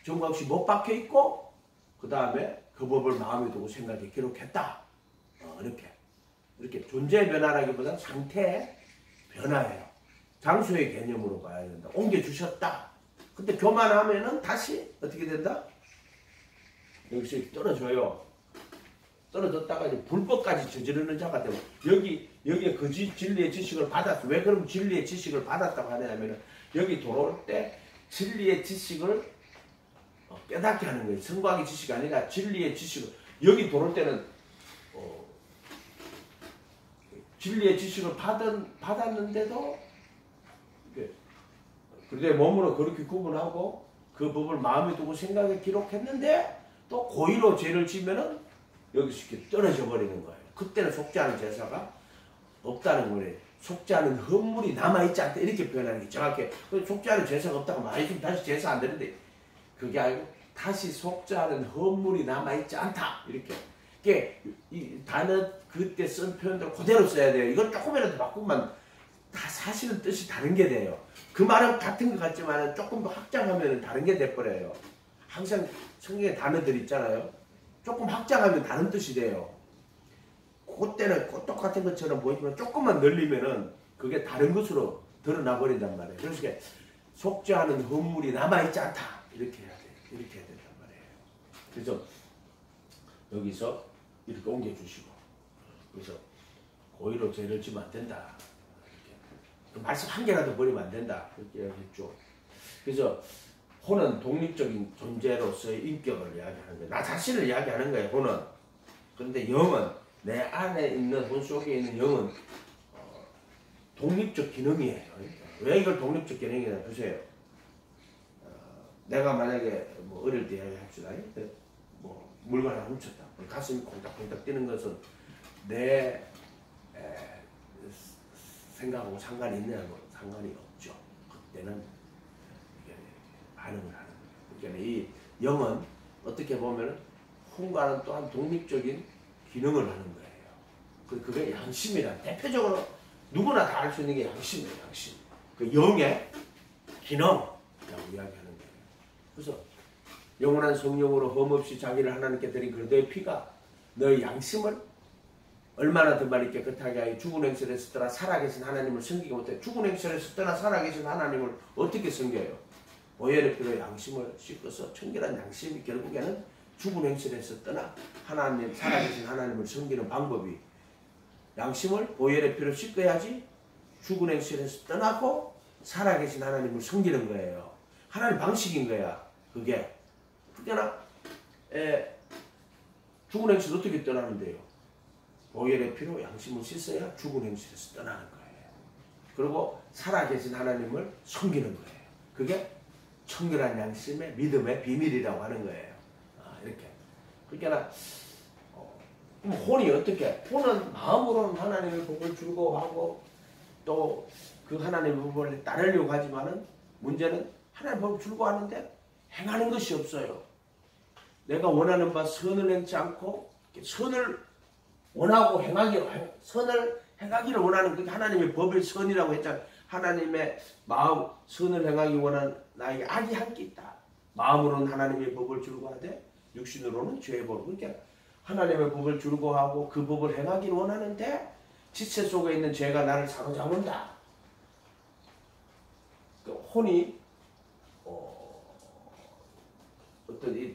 정과 없이 못 박혀 있고 그 다음에 그 법을 마음에 두고 생각에 기록했다. 이렇게 존재의 변화라기보다는 상태의 변화예요. 장소의 개념으로 가야 된다. 옮겨주셨다. 근데 교만하면은 다시 어떻게 된다? 여기서 떨어져요. 떨어졌다가 이제 불법까지 저지르는 자가 되고 여기에 그 진리의 지식을 받았어. 왜 그럼 진리의 지식을 받았다고 하냐면은 여기 돌아올 때 진리의 지식을 깨닫게 하는 거예요. 성곽의 지식이 아니라 진리의 지식을 여기 돌아올 때는 진리의 지식을 받았는데도 그래도 몸으로 그렇게 구분하고 그 법을 마음에 두고 생각에 기록했는데 또 고의로 죄를 지면은 여기서 이렇게 떨어져 버리는 거예요. 그때는 속지 않은 제사가 없다는 거예요. 속지 않은 헌물이 남아있지 않다 이렇게 표현하는 게 정확해. 속지 않은 제사가 없다고 많이 좀 다시 제사 안 되는데 그게 아니고 다시 속지 않은 헌물이 남아있지 않다 이렇게. 이 단어 그때 쓴 표현대로 그대로 써야 돼요. 이걸 조금이라도 바꾸면 다 사실은 뜻이 다른 게 돼요. 그 말은 같은 것 같지만 조금 더 확장하면 다른 게 돼버려요. 항상 성경에 단어들 있잖아요. 조금 확장하면 다른 뜻이 돼요. 그때는 똑같은 것처럼 보이지만 조금만 늘리면은 그게 다른 것으로 드러나 버린단 말이에요. 그래서 속지 않은 헌물이 남아있지 않다. 이렇게 해야 돼요. 이렇게 해야 된단 말이에요. 그래서 여기서 이렇게 옮겨주시고 그래서 고의로 죄를 지면 안 된다. 이렇게. 말씀 한 개라도 버리면 안 된다. 그렇게 했죠. 그래서 혼은 독립적인 존재로서의 인격을 이야기하는 거예요. 나 자신을 이야기하는 거예요. 혼은. 그런데 영은 내 안에 있는 혼 속에 있는 영은 독립적 기능이에요. 왜 이걸 독립적 기능이냐 보세요. 내가 만약에 뭐 어릴 때 이야기합시다. 뭐 물건 하나 훔쳤다. 가슴이 콩닥콩닥 뛰는 것은 내 생각하고 상관이 있느냐고 상관이 없죠. 그때는 반응을 하는 거예요. 그러니까 이 영은 어떻게 보면 혼과는 또한 독립적인 기능을 하는 거예요. 그게 양심이란 대표적으로 누구나 다 알 수 있는 게 양심이에요. 양심. 그 영의 기능이라고 이야기하는 거예요. 그래서 영원한 성령으로 흠없이 자기를 하나님께 드린 그리스도의 피가 너의 양심을 얼마나 더 많이 깨끗하게 하여 죽은 행실에서 떠나 살아계신 하나님을 섬기게 못해. 죽은 행실에서 떠나 살아계신 하나님을 어떻게 섬겨요? 오열의 피로 양심을 씻어서 청결한 양심이 결국에는 죽은 행실에서 떠나 하나님 살아계신 하나님을 섬기는 방법이 양심을 오열의 피로 씻어야지 죽은 행실에서 떠나고 살아계신 하나님을 섬기는 거예요. 하나님 방식인 거야. 그게 그러나 죽은 행실 어떻게 떠나는데요? 오열의 피로 양심을 씻어야 죽은 행실에서 떠나는 거예요. 그리고 살아계신 하나님을 섬기는 거예요. 그게 청결한 양심의 믿음의 비밀이라고 하는 거예요. 이렇게. 그러니까 혼이 어떻게? 혼은 마음으로는 하나님의 복을 즐거워하고 또 그 하나님의 복을 따르려고 하지만은 문제는 하나님 법을 줄고하는데 행하는 것이 없어요. 내가 원하는 바 선을 행치 않고 선을 원하고 선을 행하기를 원하는 그게 하나님의 법의 선이라고 했잖아요. 하나님의 마음 선을 행하기 원하는 나에게 악이 함께 있다. 마음으로는 하나님의 법을 줄고하되 육신으로는 죄의 법을. 그러니까 하나님의 법을 줄고하고 그 법을 행하기를 원하는데 지체 속에 있는 죄가 나를 사로잡는다. 그 혼이 어떤 이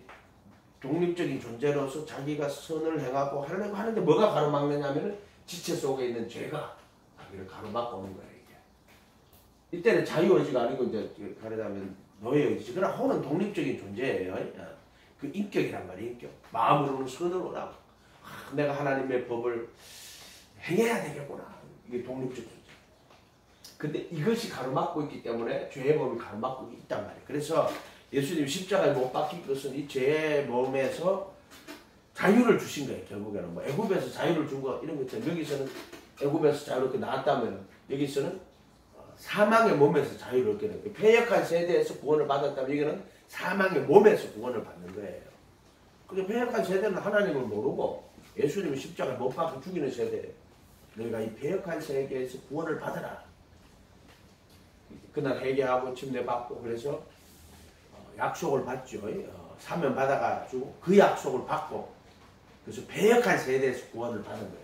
독립적인 존재로서 자기가 선을 행하고 하려고 하는데 뭐가 가로막느냐면 지체 속에 있는 죄가 자기를 가로막고 오는 거예요. 이게. 이때는 자유의지가 아니고 이제 가르자면 노예의지. 그러나 혼은 독립적인 존재예요. 그 인격이란 말이에요. 인격. 마음으로는 선을 원하고 내가 하나님의 법을 행해야 되겠구나. 이게 독립적 존재. 근데 이것이 가로막고 있기 때문에 죄의 법이 가로막고 있단 말이에요. 그래서 예수님 십자가에 못 박힌 것은 이 죄의 몸에서 자유를 주신 거예요. 결국에는 뭐 애굽에서 자유를 준 거 이런 것처럼 여기서는 애굽에서 자유롭게 나왔다면 여기서는 사망의 몸에서 자유를 얻게 되는 거예요. 패역한 세대에서 구원을 받았다면 여기는 사망의 몸에서 구원을 받는 거예요. 근데 패역한 세대는 하나님을 모르고 예수님이 십자가에 못 박혀 죽이는 세대예요. 너희가 이 패역한 세계에서 구원을 받아라. 그날 회개하고 침례받고 그래서 약속을 받죠. 사면 받아가지고 그 약속을 받고 그래서 패역한 세대에서 구원을 받은 거예요.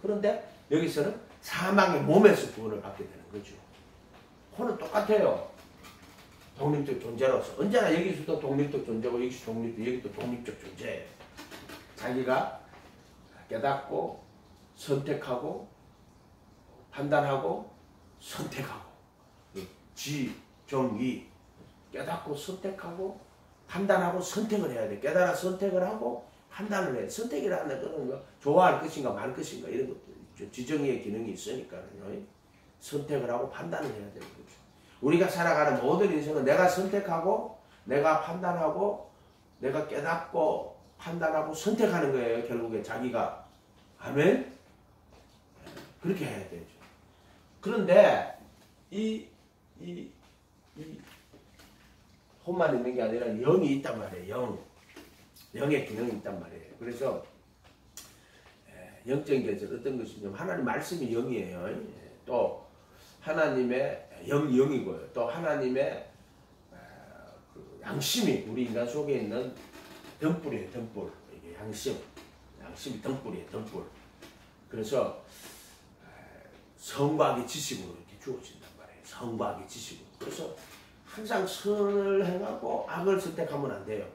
그런데 여기서는 사망의 몸에서 구원을 받게 되는 거죠. 혼은 똑같아요. 독립적 존재로서 언제나 여기서도 독립적 존재고 여기도 독립적 존재예요. 자기가 깨닫고 선택하고 판단하고 선택하고 지, 정, 이 깨닫고 선택하고 판단하고 선택을 해야 돼. 깨달아 선택을 하고 판단을 해. 선택이라는 것은 좋아할 것인가 말 것인가 이런 것도 있죠. 지정의의 기능이 있으니까요. 선택을 하고 판단을 해야 되는 거죠. 우리가 살아가는 모든 인생은 내가 선택하고 내가 판단하고 내가 깨닫고 판단하고 선택하는 거예요. 결국에 자기가. 아멘? 그렇게 해야 되죠. 그런데 이 혼만 있는 게 아니라 영이 있단 말이에요. 영의 기능이 있단 말이에요. 그래서 영적인 것은 어떤 것이냐면 하나님 말씀이 영이에요. 또 하나님의 영이고요. 또 하나님의 양심이 우리 인간 속에 있는 등불이에요. 등불. 이게 양심이 등불이에요. 등불. 그래서 성과 악의 지식으로 이렇게 주어진단 말이에요. 성과 악의 지식으로. 그래서 항상 선을 행하고 악을 선택하면 안 돼요.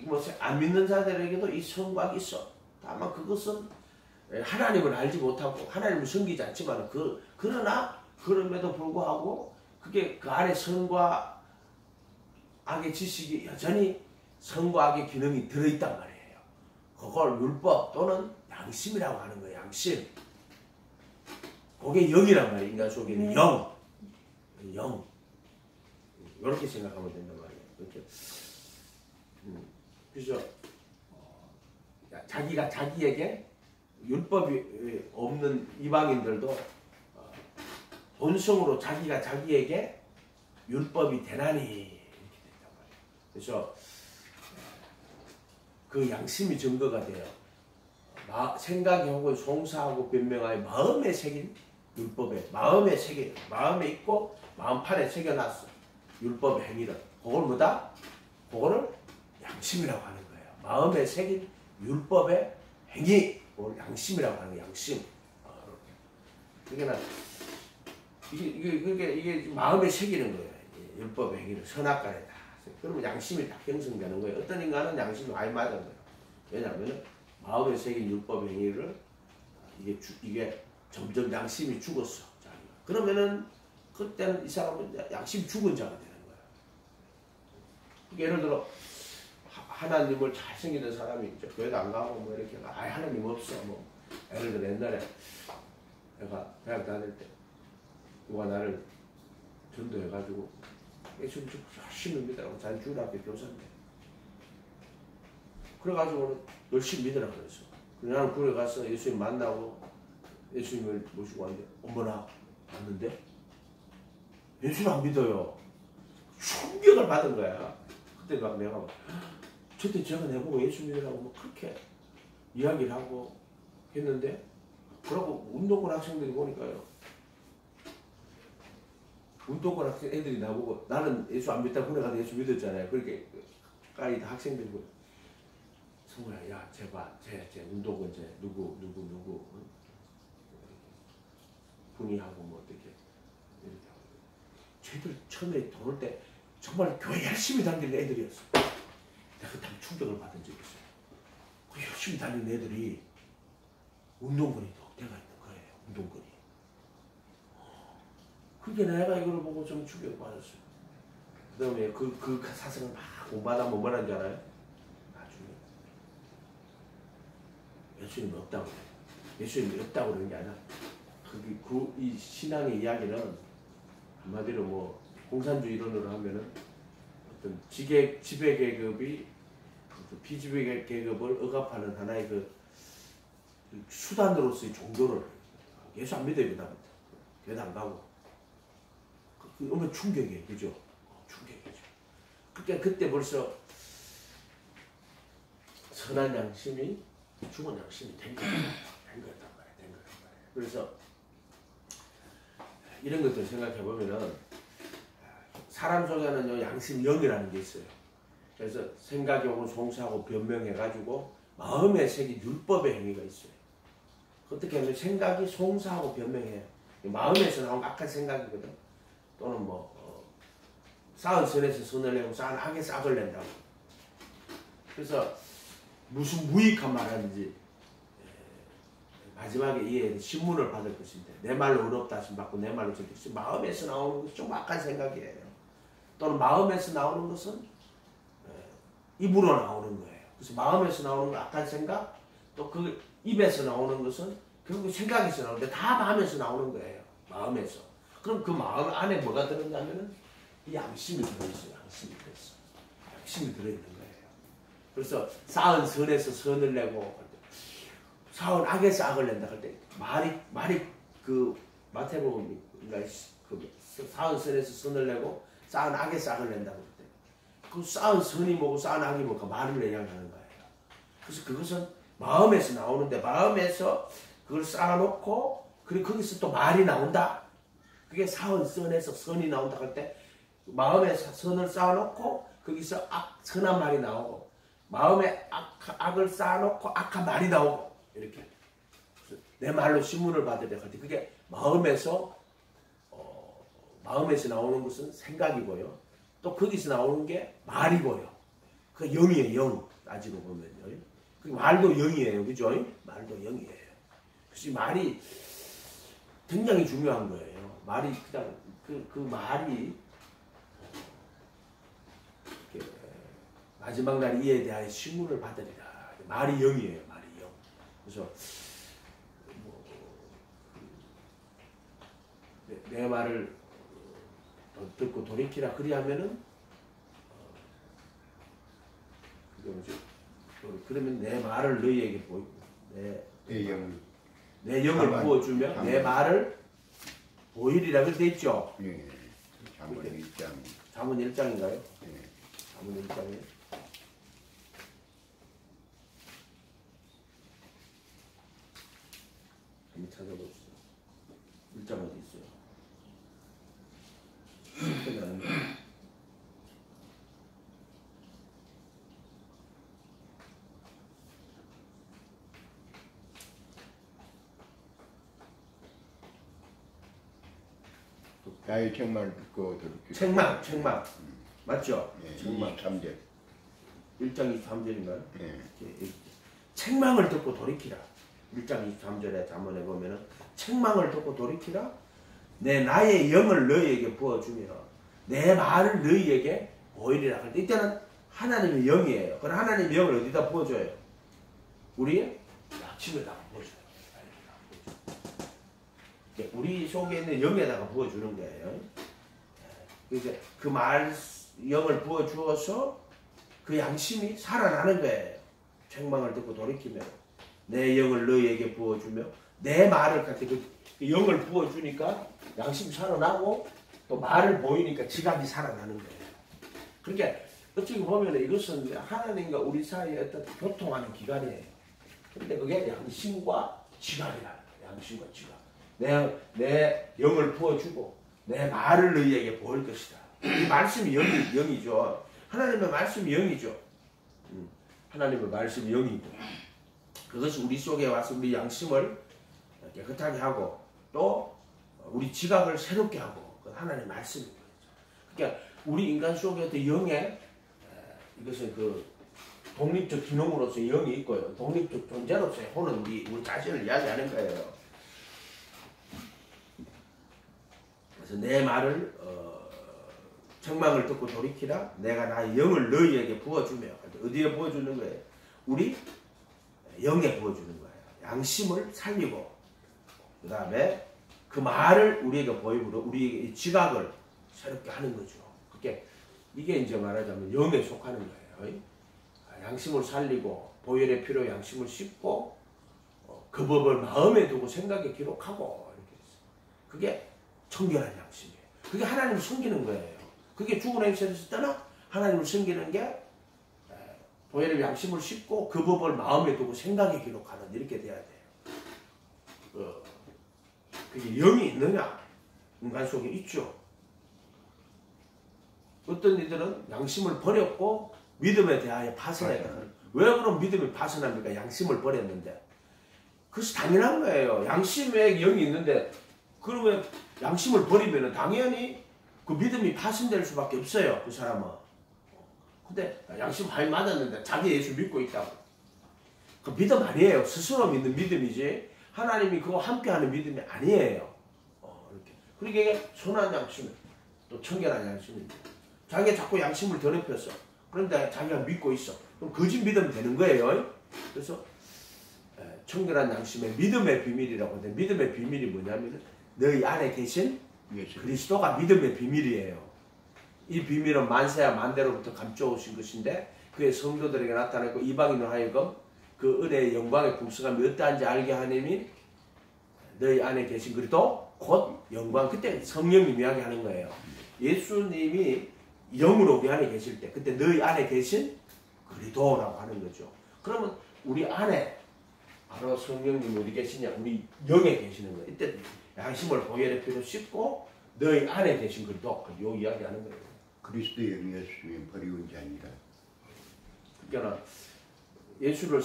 뭐 안 믿는 자들에게도 이 선과 악이 있어. 다만 그것은 하나님을 알지 못하고 하나님을 섬기지 않지만 그러나 그럼에도 불구하고 그게 그 안에 선과 악의 지식이 여전히 선과 악의 기능이 들어있단 말이에요. 그걸 율법 또는 양심이라고 하는 거예요. 양심. 그게 영이란 말이에요. 인간 속에는 영. 이렇게 생각하면 된단 말이에요. 이렇게. 그래서 자기가 자기에게 율법이 없는 이방인들도 본성으로 자기가 자기에게 율법이 되나니 이렇게 된단 말이에요. 그래서 그 양심이 증거가 돼요. 생각이 하고 송사하고 변명하여 마음에 새긴 율법에 마음에 새겨 마음에 있고 마음판에 새겨놨어. 율법의 행위를. 그걸 뭐다? 그거를 양심이라고 하는 거예요. 마음에 새긴 율법의 행위. 그걸 양심이라고 하는 거예요. 양심. 그러니까 이게 마음에 새기는 거예요. 율법의 행위를 선악간에 다. 그러면 양심이 딱 형성되는 거예요. 어떤 인간은 양심이 많이 맞은 거예요. 왜냐하면 마음에 새긴 율법의 행위를 이게 점점 양심이 죽었어. 자기가. 그러면은 그때는 이 사람은 양심이 죽은 자가 되는 거예요. 예를 들어 하나님을 잘생기는 사람이 이제 교회도 안 가고 뭐 이렇게 하나님 없어 뭐 예를 들어 옛날에 내가 대학 다닐 때 누가 나를 전도해가지고 예수님 열심히 믿으라고 자기 주일학교 교사인데 그래가지고 열심히 믿으라고 그랬어. 나는 교회 가서 예수님 만나고 예수님을 모시고 왔는데 어머나 왔는데 예수를 안 믿어요. 충격을 받은 거야. 그때 막 내가 막 저때 제가 내보고 예수 믿으라고 뭐 그렇게 이야기를 하고 했는데 그러고 운동권 학생들이 보니까요. 운동권 학생 애들이 나보고 나는 예수 안 믿다 군에 가서 예수 믿었잖아요. 그렇게 까이 다 학생들이 보고 성우야 야 제발 제 운동권 제 누구 분이하고 뭐 어떻게 이렇게 하고 쟤들 처음에 들어올 때 정말 교회 열심히 다니는 애들이었어. 내가 그때 충격을 받은 적이 있어요. 그 열심히 다니는 애들이 운동권이 덕대가 있는 거예요. 운동권이. 그게 내가 이걸 보고 좀 충격을 받았어요. 그 다음에 그 사상을 막 공부하다 보면 뭐라는 줄 알아요? 나중에 예수님이 없다고 그래요. 예수님이 없다고 그러는 게 아니라 이 신앙의 이야기는 한마디로 뭐 공산주의론으로 하면은 어떤 지배계급이 비지배계급을 억압하는 하나의 그 수단으로서의 종교를 예수 안 믿어요. 그다음부터 교회도 안 가고 그러면 충격이에요. 그죠? 충격이죠. 그때 벌써 선한 양심이 죽은 양심이 된 거였단 말이에요. 그래서 이런 것들 생각해 보면은 사람 속에는 양심 영이라는 게 있어요. 그래서 생각이 오고 송사하고 변명해 가지고 마음에 새긴 율법의 행위가 있어요. 어떻게 하면 생각이 송사하고 변명해요. 마음에서 나온 악한 생각이거든. 또는 뭐 쌓은 선에서 선을 내고 쌓은 악에서 악을 낸다고. 그래서 무슨 무익한 말하는지 마지막에 이에 신문을 받을 것인데 내 말로 의롭다 하심 받고 내 말로 저기 마음에서 나오는 것이 좀 악한 생각이에요. 또는 마음에서 나오는 것은 입으로 나오는 거예요. 그래서 마음에서 나오는 건 악한 생각, 또 그 입에서 나오는 것은 결국 생각에서 나오는데 다 마음에서 나오는 거예요. 마음에서. 그럼 그 마음 안에 뭐가 들었냐면은 이 양심이 들어있어요. 양심이 들어있는 거예요. 그래서 쌓은 선에서 선을 내고 쌓은 악에서 악을 낸다 할 때 말이 그 마태복음인가 그 쌓은 선에서 선을 내고 쌓은 악에서 악을 낸다고 할 때 그 쌓은 선이 뭐고 쌓은 악이 뭐가 말을 얘기하는 거예요. 그래서 그것은 마음에서 나오는데 마음에서 그걸 쌓아놓고 그리고 거기서 또 말이 나온다. 그게 쌓은 선에서 선이 나온다 할 때 마음에 선을 쌓아놓고 거기서 선한 말이 나오고 마음에 악을 쌓아놓고 악한 말이 나오고 이렇게 내 말로 신문을 받으려 할 때 그게 마음에서 나오는 것은 생각이고요. 또 거기서 나오는 게 말이고요. 그 영이에요. 영. 따지고 보면요. 그 말도 영이에요. 그죠? 말도 영이에요. 그래서 이 말이 굉장히 중요한 거예요. 말이 그냥 그 말이 마지막 날 이에 대하여 신문을 받으리라. 말이 영이에요. 말이 영. 그래서 내 말을 듣고 돌이키라 그리하면은 그러면 내 말을 너희에게 보이고 내 영을 부어주며 내 말을 보이리라 그렇게 있죠. 예. 잠언 1장. 잠언 1장인가요? 예. 잠언 1장에 한번 찾아봅시다. 1장 어디 있어요? 나의 책망을 듣고 들을게요. 책망. 맞죠? 예, 책망. 23절. 1장 23절인가요? 예. 책망을 듣고 돌이키라. 1장 23절에 잠언에 보면은 책망을 듣고 돌이키라. 나의 영을 너희에게 부어주며 내 말을 너희에게 보이리라. 할 때 이때는 하나님의 영이에요. 그럼 하나님의 영을 어디다 부어줘요? 우리의 양심에다가 부어줘요. 우리 속에 있는 영에다가 부어주는 거예요. 이제 그 말 영을 부어주어서 그 양심이 살아나는 거예요. 책망을 듣고 돌이키며 내 영을 너희에게 부어주며 내 말을 갖다 그 영을 부어주니까 양심이 살아나고 또 말을 보이니까 지각이 살아나는 거예요. 그러니까 어떻게 보면 이것은 하나님과 우리 사이에 어떤 교통하는 기관이에요. 근데 그게 양심과 지각이라. 양심과 지각. 내 영을 부어주고 내 말을 너희에게 보일 것이다. 이 말씀이 영이죠. 하나님의 말씀이 영이죠. 하나님의 말씀이 영이고 그것이 우리 속에 와서 우리 양심을 깨끗하게 하고 또 우리 지각을 새롭게 하고 그 하나님의 말씀인 거죠. 그러니까 우리 인간 속에 영의 이것은 그 독립적 기능으로서 영이 있고요. 독립적 존재로서의 혼은 우리 자신을 이야기하는 거예요. 그래서 내 말을 책망을 듣고 돌이키라. 내가 나의 영을 너희에게 부어주며 어디에 부어주는 거예요? 우리 영에 부어주는 거예요. 양심을 살리고 그 다음에 그 말을 우리에게 보이므로 우리에게 지각을 새롭게 하는 거죠. 이게 이제 말하자면 영에 속하는 거예요. 양심을 살리고 보혈의 피로 양심을 씻고 그 법을 마음에 두고 생각에 기록하고 이렇게 했어요. 그게 청결한 양심이에요. 그게 하나님을 섬기는 거예요. 그게 죽은 행실에서 떠나 하나님을 섬기는 게 보혈의 양심을 씻고 그 법을 마음에 두고 생각에 기록하는 이렇게 돼야 돼요. 그게 영이 있느냐? 인간 속에 있죠. 어떤 이들은 양심을 버렸고 믿음에 대하여 파선해요. 왜 그럼 믿음이 파선합니까? 양심을 버렸는데. 그것이 당연한 거예요. 양심에 영이 있는데 그러면 양심을 버리면 당연히 그 믿음이 파손될 수밖에 없어요. 그 사람은. 근데 양심 많이 맞았는데 자기 예수 믿고 있다고. 그 믿음 아니에요. 스스로 믿는 믿음이지 하나님이 그거 함께하는 믿음이 아니에요. 이렇게. 그러니까 이게 선한 양심, 또 청결한 양심입니다. 자기가 자꾸 양심을 더럽혔어. 그런데 자기가 믿고 있어. 그럼 거짓 믿음 되는 거예요. 그래서 청결한 양심의 믿음의 비밀이라고 하는데 믿음의 비밀이 뭐냐면 너희 안에 계신 그리스도가 믿음의 비밀이에요. 이 비밀은 만세야 만대로부터 감춰오신 것인데 그의 성도들에게 나타나고 이방인으로 하여금 그 은혜의 영광의 풍성함이 어떠한지 알게 하느니 너희 안에 계신 그리스도 곧 영광. 그때 성령님 이야기하는 거예요. 예수님이 영으로 우리 안에 계실 때 그때 너희 안에 계신 그리스도라고 하는 거죠. 그러면 우리 안에 바로 성령님이 어디 계시냐? 우리 영에 계시는 거예요. 이때 양심을 보혈의 피로 씻고 너희 안에 계신 그리스도 요 이야기하는 거예요. 그리스도의 영이었으면 버리운 자니라. 그러니까 예수를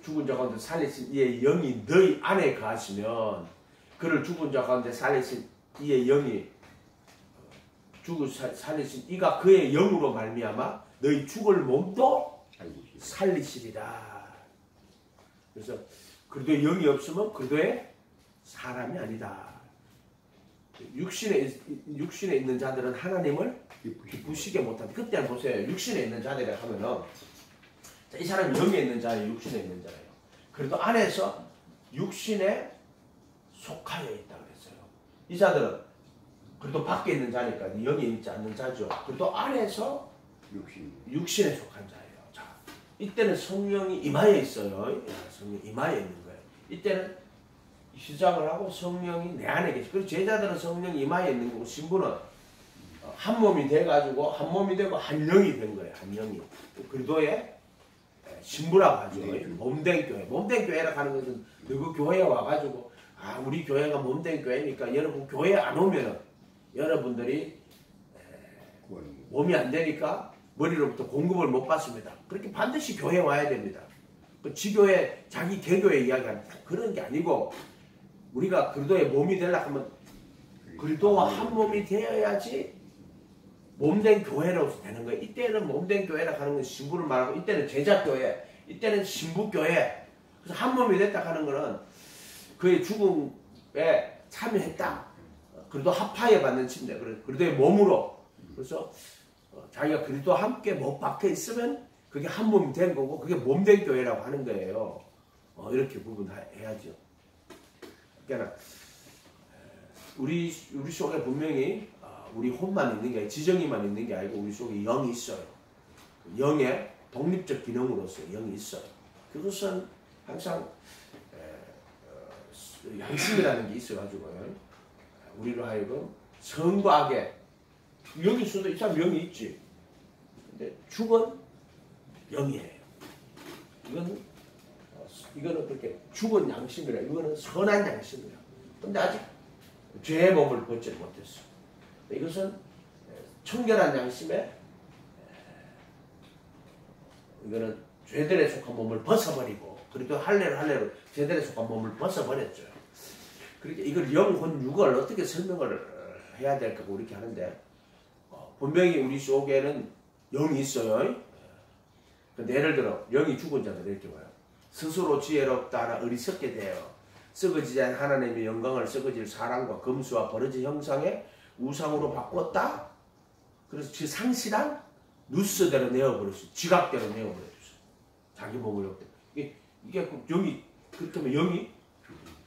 죽은 자 가운데 살리신 이의 영이 너희 안에 거하시면 그를 죽은 자 가운데 살리신 이의 영이 살리신 이가 그의 영으로 말미암아 너희 죽을 몸도 살리시리라. 그래서 그리스도의 영이 없으면 그리스도의 사람이 아니다. 육신에 있는 자들은 하나님을 기쁘시게 못한다. 그때 보세요. 육신에 있는 자들이라 하면은 이 사람이 영에 있는 자예요. 육신에 있는 자예요. 그래도 안에서 육신에 속하여 있다 그랬어요. 이 자들은 그래도 밖에 있는 자니까 영에 있지 않는 자죠. 그래도 안에서 육신에 속한 자예요. 자, 이때는 성령이 임하에 있어요. 성령이 임하에 있는 거예요. 이때는 시작을 하고 성령이 내 안에 계시. 그리고 제자들은 성령이 임하에 있는 거고 신부는 한 몸이 돼가지고 한 몸이 되고 한 영이 된 거예요. 한 영이. 그리스도의 신부라고 하죠. 몸된 교회. 몸된 교회라고 하는 것은 누구 교회에 와가지고 우리 교회가 몸된 교회니까 여러분 교회 안 오면은 여러분들이 몸이 안 되니까 머리로부터 공급을 못 받습니다. 그렇게 반드시 교회에 와야 됩니다. 그 지교회, 자기 개교회 이야기하는 그런 게 아니고 우리가 그리스도의 몸이 되려고 하면 그리스도와 한 몸이 되어야지 몸된 교회로서 되는 거예요. 이때는 몸된 교회라고 하는 건 신부를 말하고 이때는 제자교회, 이때는 신부교회. 그래서 한 몸이 됐다 하는 거는 그의 죽음에 참여했다. 그리스도 합하에 받는 침대. 그리스도의 몸으로. 그래서 자기가 그리스도와 함께 못 박혀 있으면 그게 한 몸이 된 거고 그게 몸된 교회라고 하는 거예요. 이렇게 구분해야죠. 그러니까 우리 속에 분명히 우리 혼만 있는 게 아니고 지정이만 있는 게 아니고 우리 속에 영이 있어요. 영의 독립적 기능으로서 영이 있어요. 그것은 항상 양심이라는 게 있어가지고요. 우리로 하여금 선과 악에 영일 수도 이 사람 영이 있지. 근데 죽은 영이에요. 이거는 그렇게 죽은 양심이라, 이거는 선한 양심이라. 근데 아직 죄의 몸을 벗지 못했어. 이것은 청결한 양심에, 이거는 죄들에 속한 몸을 벗어버리고, 그리고 할례로 죄들에 속한 몸을 벗어버렸죠. 그러니까 이걸 영혼 육을 어떻게 설명을 해야 될까 이렇게 하는데, 분명히 우리 속에는 영이 있어요. 근데 예를 들어 영이 죽은 자들 이렇게 봐요. 스스로 지혜롭다나 어리석게 되어 썩어지지 않은 하나님의 영광을 썩어질 사랑과 검수와 버러지 형상의 우상으로 바꿨다. 그래서 그 상실한 누스대로 내어버렸어. 지각대로 내어버렸어. 자기 몸을 이게 영이, 그렇게 하면 영이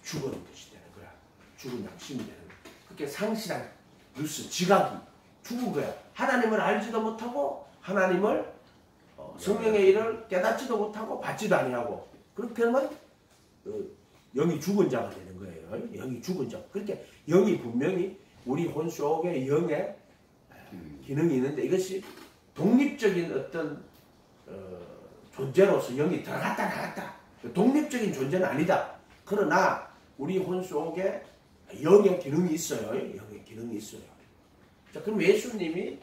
죽은 것이 되는 거야. 죽은 양심이 되는 거야. 그렇게 상실한 누스, 지각이 죽은 거야. 하나님을 알지도 못하고 하나님을 성령의 일을 깨닫지도 못하고 받지도 아니하고, 그렇게 하면 영이 죽은 자가 되는 거예요. 영이 죽은 자. 그렇게 영이 분명히 우리 혼 속에 영의 기능이 있는데, 이것이 독립적인 어떤 존재로서 영이 들어갔다 나갔다, 독립적인 존재는 아니다. 그러나 우리 혼 속에 영의 기능이 있어요. 영의 기능이 있어요. 자, 그럼 예수님이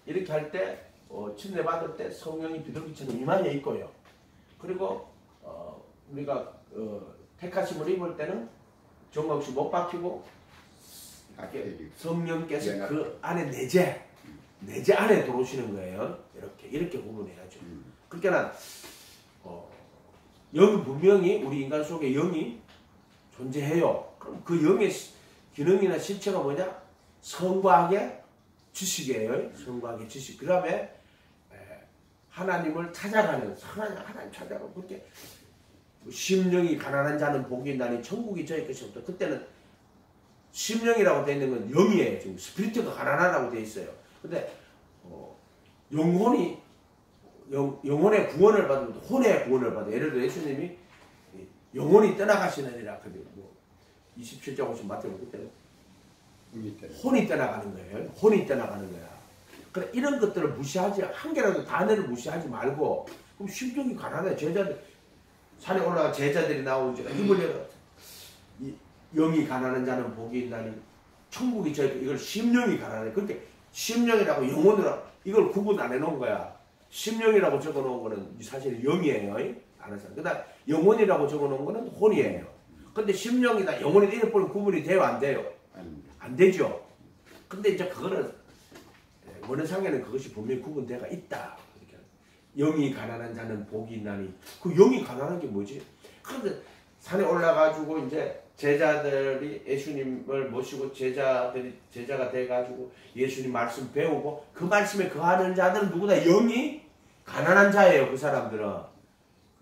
이렇게 할 때, 침례 받을 때 성령이 비둘기처럼 임하여 있고요. 그리고 우리가 택하심을 입을 때는 정없이 못 박히고, 성령께서 그 안에 내재 안에 들어오시는 거예요. 이렇게 구분해야죠. 그러니까 영이 분명히 우리 인간 속에 영이 존재해요. 그럼 그 영의 기능이나 실체가 뭐냐? 성과학의 지식이에요. 성과학의 지식. 그 다음에 하나님을 찾아가는, 하나님 찾아가고, 그렇게 심령이 가난한 자는 복이 있나니 천국이 저희 것이었다. 그때는 심령이라고 되어 있는 건 영이에요. 지금 스피리트가 가난하다고 되어 있어요. 근데 영혼의 구원을 받으면 혼의 구원을 받아요. 예를 들어 예수님이 영혼이 떠나가시느니라. 27장 오신 마태복음 그때는 혼이 떠나가는 거예요. 혼이 떠나가는 거야. 그래, 이런 것들을 무시하지, 한 개라도 단어를 무시하지 말고, 그럼 심정이 가난해. 제자들, 산에 올라가 제자들이 나오지, 입을 열어. 영이 가난한 자는 복이 있나니 천국이 저희, 이걸 심령이 가난해. 그렇게 심령이라고 영혼이라고 이걸 구분 안 해놓은 거야. 심령이라고 적어놓은 거는 사실 영이에요. 그 다음 영혼이라고 적어놓은 거는 혼이에요. 근데 심령이다 영혼이다 이런 걸 구분이 돼요, 안 돼요? 안 되죠. 근데 이제 그거는 원어상에는 그것이 분명히 구분되가 있다. 영이 가난한 자는 복이 있나니, 그 영이 가난한 게 뭐지? 그런데 산에 올라가지고 이제 제자들이 예수님을 모시고 제자가 돼가지고 예수님 말씀 배우고 그 말씀에 거하는 자들은 누구나 영이 가난한 자예요. 그 사람들은.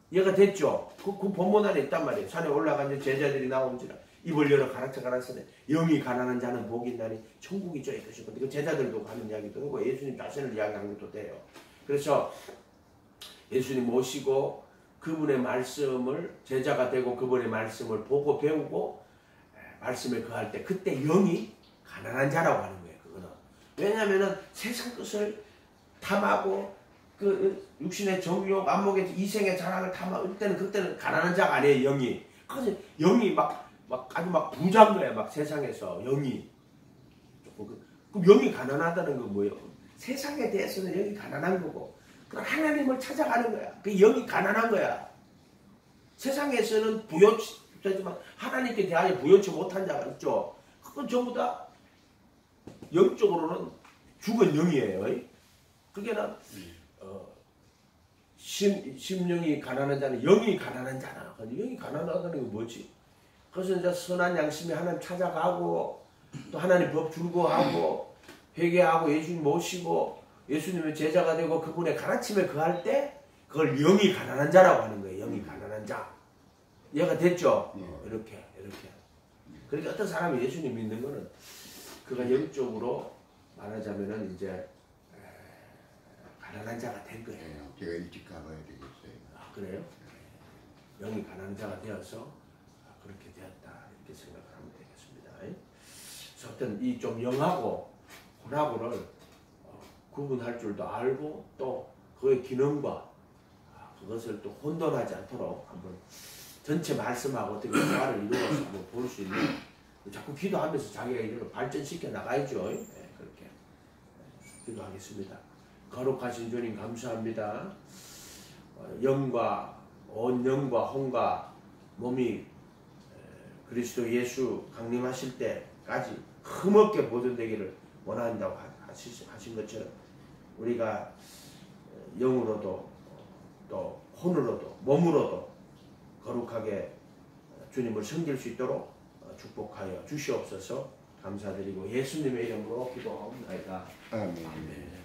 이해가 됐죠? 그 본문 안에 있단 말이에요. 산에 올라가 이제 제자들이 나온지라 입을 열어 가라앉으니 영이 가난한 자는 복이 있나니 천국이 저희 것이고, 그 제자들도 하는 이야기도 하고 예수님 자신을 이야기하는 것도 돼요. 그래서 예수님 모시고 그분의 말씀을 제자가 되고 그분의 말씀을 보고 배우고 말씀에 거할 때 그때 영이 가난한 자라고 하는 거예요. 그거는 왜냐하면은 세상 것을 탐하고 그 육신의 정욕, 안목의 이생의 자랑을 탐하고 그때는 가난한 자가 아니에요. 영이. 그래서 영이 아주 부자인 거예요. 막 세상에서 영이. 그럼 영이 가난하다는 건 뭐예요? 세상에 대해서는 영이 가난한 거고, 그럼 하나님을 찾아가는 거야. 그 영이 가난한 거야. 세상에서는 부여치지만 하나님께 대하여 부여치 못한 자가 있죠. 그건 전부 다 영적으로는 죽은 영이에요. 그게는 심령이 가난한 자는 영이 가난한 자나. 영이 가난하다는 게 뭐지? 그래서 이제 선한 양심에 하나님 찾아가고 또 하나님 법 줄고하고 회개하고 예수님 모시고 예수님의 제자가 되고 그분의 가르침에 거할 때 그걸 영이 가난한 자라고 하는 거예요. 영이 가난한 자. 이해가 됐죠? 이렇게. 그러니까 어떤 사람이 예수님 믿는 거는 그가 영적으로 말하자면은 이제 가난한 자가 된 거예요. 제가 일찍 가봐야 되겠어요. 아, 그래요? 영이 가난한 자가 되어서 그렇게 되었다. 이렇게 생각을 하면 되겠습니다. 그래서 어떤 이 좀 영하고 혼하고를 구분할 줄도 알고 또 그의 기능과 그것을 또 혼돈하지 않도록 한번 전체 말씀하고 어떻게 조화를 이루어서 한번 볼 수 있는, 자꾸 기도하면서 자기가 이걸 발전시켜 나가야죠. 그렇게 기도하겠습니다. 거룩하신 주님 감사합니다. 영과 온 영과 혼과 몸이 그리스도 예수 강림하실 때까지 흠없게 보존되기를 원한다고 하신 것처럼 우리가 영으로도 또 혼으로도 몸으로도 거룩하게 주님을 섬길 수 있도록 축복하여 주시옵소서. 감사드리고 예수님의 이름으로 기도하옵나이다. 아멘. 아멘.